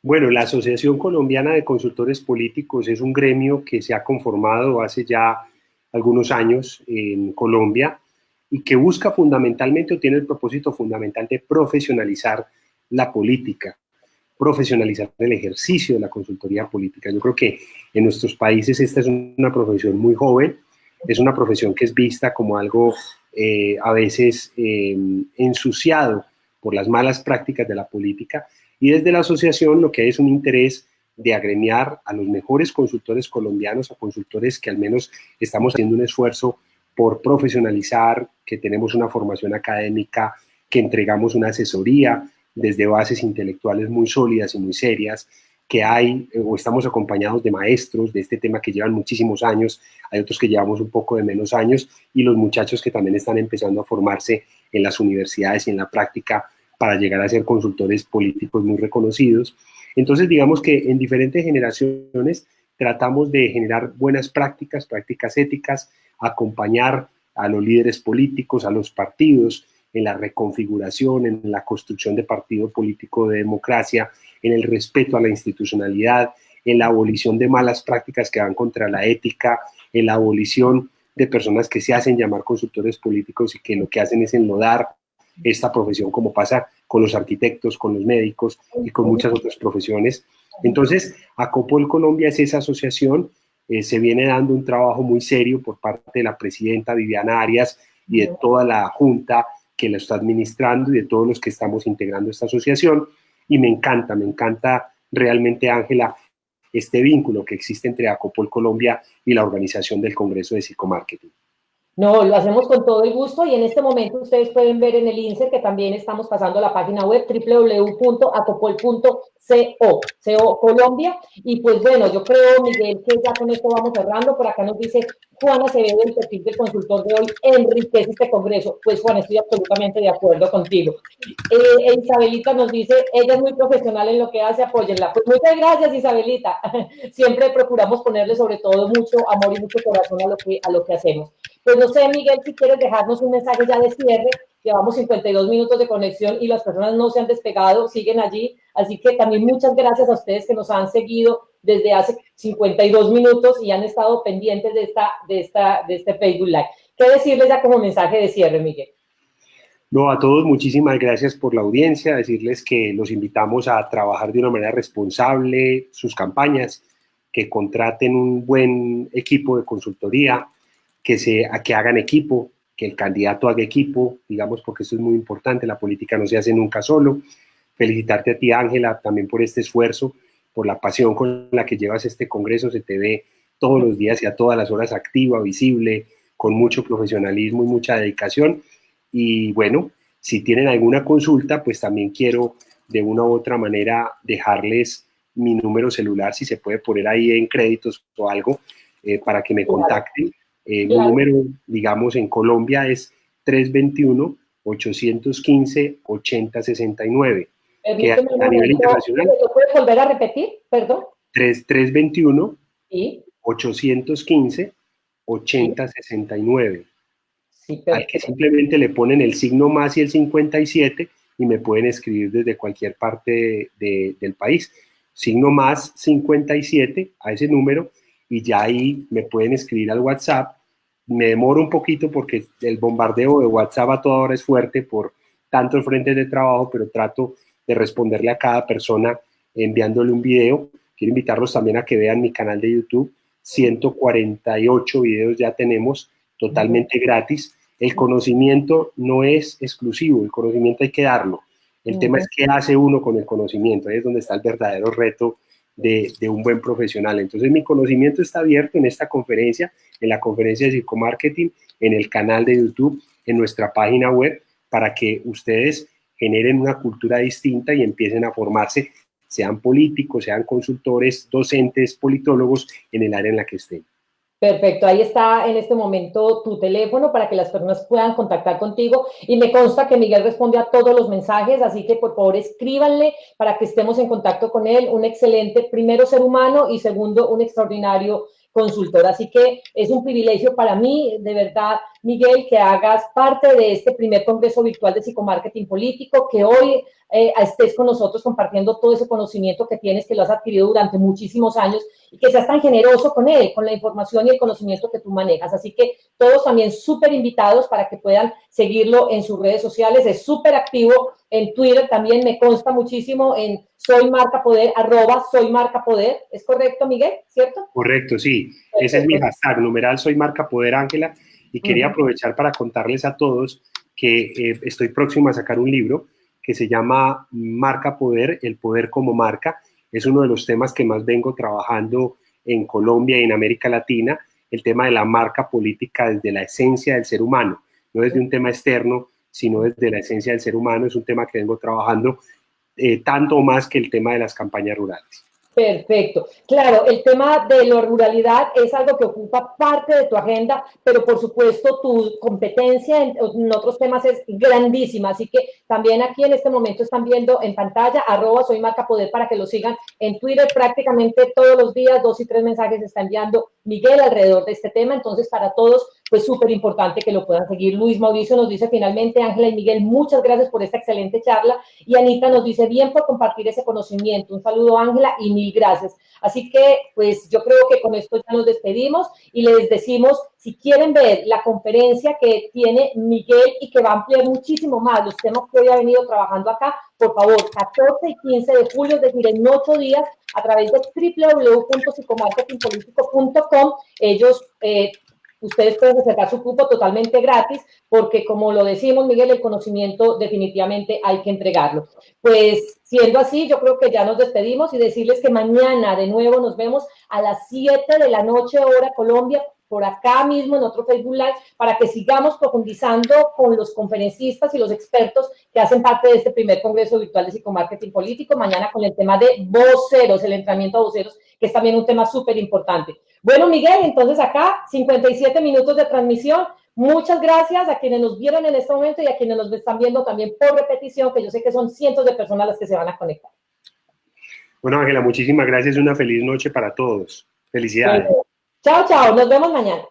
Bueno, la Asociación Colombiana de Consultores Políticos es un gremio que se ha conformado hace ya algunos años en Colombia y que busca fundamentalmente, o tiene el propósito fundamental de profesionalizar la política, profesionalizar el ejercicio de la consultoría política. Yo creo que en nuestros países esta es una profesión muy joven, es una profesión que es vista como algo a veces ensuciado por las malas prácticas de la política, y desde la asociación lo que hay es un interés de agremiar a los mejores consultores colombianos, a consultores que al menos estamos haciendo un esfuerzo por profesionalizar, que tenemos una formación académica, que entregamos una asesoría desde bases intelectuales muy sólidas y muy serias, que hay o estamos acompañados de maestros de este tema que llevan muchísimos años, hay otros que llevamos un poco de menos años, y los muchachos que también están empezando a formarse en las universidades y en la práctica para llegar a ser consultores políticos muy reconocidos. Entonces, digamos que en diferentes generaciones tratamos de generar buenas prácticas, prácticas éticas, acompañar a los líderes políticos, a los partidos, en la reconfiguración, en la construcción de partido político de democracia, en el respeto a la institucionalidad, en la abolición de malas prácticas que van contra la ética, en la abolición de personas que se hacen llamar consultores políticos y que lo que hacen es enlodar esta profesión, como pasa con los arquitectos, con los médicos y con muchas otras profesiones. Entonces, Acopol Colombia es esa asociación, se viene dando un trabajo muy serio por parte de la presidenta Viviana Arias y de toda la junta que la está administrando y de todos los que estamos integrando esta asociación, y me encanta realmente, Ángela, este vínculo que existe entre Acopol Colombia y la organización del Congreso de Psicomarketing. No, lo hacemos con todo el gusto y en este momento ustedes pueden ver en el insert que también estamos pasando la página web www.acopol.co Colombia. Y pues bueno, yo creo, Miguel, que ya con esto vamos cerrando. Por acá nos dice Juan Acevedo, el perfil del consultor de hoy enriquece este congreso. Pues Juan, estoy absolutamente de acuerdo contigo. Isabelita nos dice, ella es muy profesional en lo que hace, apóyenla. Pues muchas gracias, Isabelita. Siempre procuramos ponerle sobre todo mucho amor y mucho corazón a lo que hacemos. Pues no sé, Miguel, si quieres dejarnos un mensaje ya de cierre. Llevamos 52 minutos de conexión y las personas no se han despegado, siguen allí. Así que también muchas gracias a ustedes que nos han seguido desde hace 52 minutos y han estado pendientes de este Facebook Live. ¿Qué decirles ya como mensaje de cierre, Miguel? No, a todos muchísimas gracias por la audiencia, decirles que los invitamos a trabajar de una manera responsable sus campañas, que contraten un buen equipo de consultoría, que hagan equipo, que el candidato haga equipo, digamos, porque eso es muy importante, la política no se hace nunca solo. Felicitarte a ti, Ángela, también por este esfuerzo, por la pasión con la que llevas este congreso, se te ve todos los días y a todas las horas activa, visible, con mucho profesionalismo y mucha dedicación. Y bueno, si tienen alguna consulta, pues también quiero de una u otra manera dejarles mi número celular, si se puede poner ahí en créditos o algo, para que me contacten. Mi número, digamos, en Colombia es 321-815-8069. Que a nivel internacional. ¿Lo puedes volver a repetir? Perdón. 321-815-8069. Sí, al que simplemente le ponen el signo más y el 57 y me pueden escribir desde cualquier parte del país. Signo más 57 a ese número y ya ahí me pueden escribir al WhatsApp. Me demoro un poquito porque el bombardeo de WhatsApp a toda hora es fuerte por tantos frentes de trabajo, pero trato de responderle a cada persona enviándole un video. Quiero invitarlos también a que vean mi canal de YouTube. 148 videos ya tenemos, totalmente gratis. El conocimiento no es exclusivo, el conocimiento hay que darlo. El tema es qué hace uno con el conocimiento. Ahí es donde está el verdadero reto de un buen profesional. Entonces mi conocimiento está abierto en esta conferencia, en la conferencia de psicomarketing, en el canal de YouTube, en nuestra página web, para que ustedes generen una cultura distinta y empiecen a formarse, sean políticos, sean consultores, docentes, politólogos, en el área en la que estén. Perfecto, ahí está en este momento tu teléfono para que las personas puedan contactar contigo y me consta que Miguel responde a todos los mensajes, así que por favor escríbanle para que estemos en contacto con él, un excelente, primero, ser humano y segundo, un extraordinario consultor. Así que es un privilegio para mí, de verdad, Miguel, que hagas parte de este primer congreso virtual de psicomarketing político, que hoy estés con nosotros compartiendo todo ese conocimiento que tienes, que lo has adquirido durante muchísimos años y que seas tan generoso con él, con la información y el conocimiento que tú manejas. Así que todos también súper invitados para que puedan seguirlo en sus redes sociales. Es súper activo en Twitter también, me consta muchísimo en @soymarcapoder. ¿Es correcto, Miguel? ¿Cierto? Correcto, sí. Ese es mi hashtag, numeral #soymarcapoder, Ángela. Y quería aprovechar para contarles a todos que estoy próximo a sacar un libro que se llama Marca Poder, el poder como marca. Es uno de los temas que más vengo trabajando en Colombia y en América Latina, el tema de la marca política desde la esencia del ser humano, no desde un tema externo, sino desde la esencia del ser humano. Es un tema que vengo trabajando tanto o más que el tema de las campañas rurales. Perfecto. Claro, el tema de la ruralidad es algo que ocupa parte de tu agenda, pero por supuesto tu competencia en otros temas es grandísima, así que también aquí en este momento están viendo en pantalla @soymarcapoder para que lo sigan en Twitter. Prácticamente todos los días 2 y 3 mensajes está enviando Miguel alrededor de este tema, entonces para todos pues súper importante que lo puedan seguir. Luis Mauricio nos dice finalmente, Ángela y Miguel, muchas gracias por esta excelente charla. Y Anita nos dice, bien por compartir ese conocimiento. Un saludo, Ángela, y mil gracias. Así que, pues yo creo que con esto ya nos despedimos y les decimos, si quieren ver la conferencia que tiene Miguel y que va a ampliar muchísimo más los temas que hoy ha venido trabajando acá, por favor, 14 y 15 de julio, es decir, en 8 días, a través de www.psicomarketingpolitico.com, ustedes pueden reservar su cupo totalmente gratis, porque como lo decimos, Miguel, el conocimiento definitivamente hay que entregarlo. Pues siendo así, yo creo que ya nos despedimos y decirles que mañana de nuevo nos vemos a las 7 de la noche, hora Colombia, por acá mismo en otro Facebook Live, para que sigamos profundizando con los conferencistas y los expertos que hacen parte de este primer Congreso Virtual de Psicomarketing Político, mañana con el tema de voceros, el entrenamiento a voceros, que es también un tema súper importante. Bueno, Miguel, entonces acá 57 minutos de transmisión. Muchas gracias a quienes nos vieron en este momento y a quienes nos están viendo también por repetición, que yo sé que son cientos de personas las que se van a conectar. Bueno, Ángela, muchísimas gracias. Una feliz noche para todos. Felicidades. Chao, chao. Nos vemos mañana.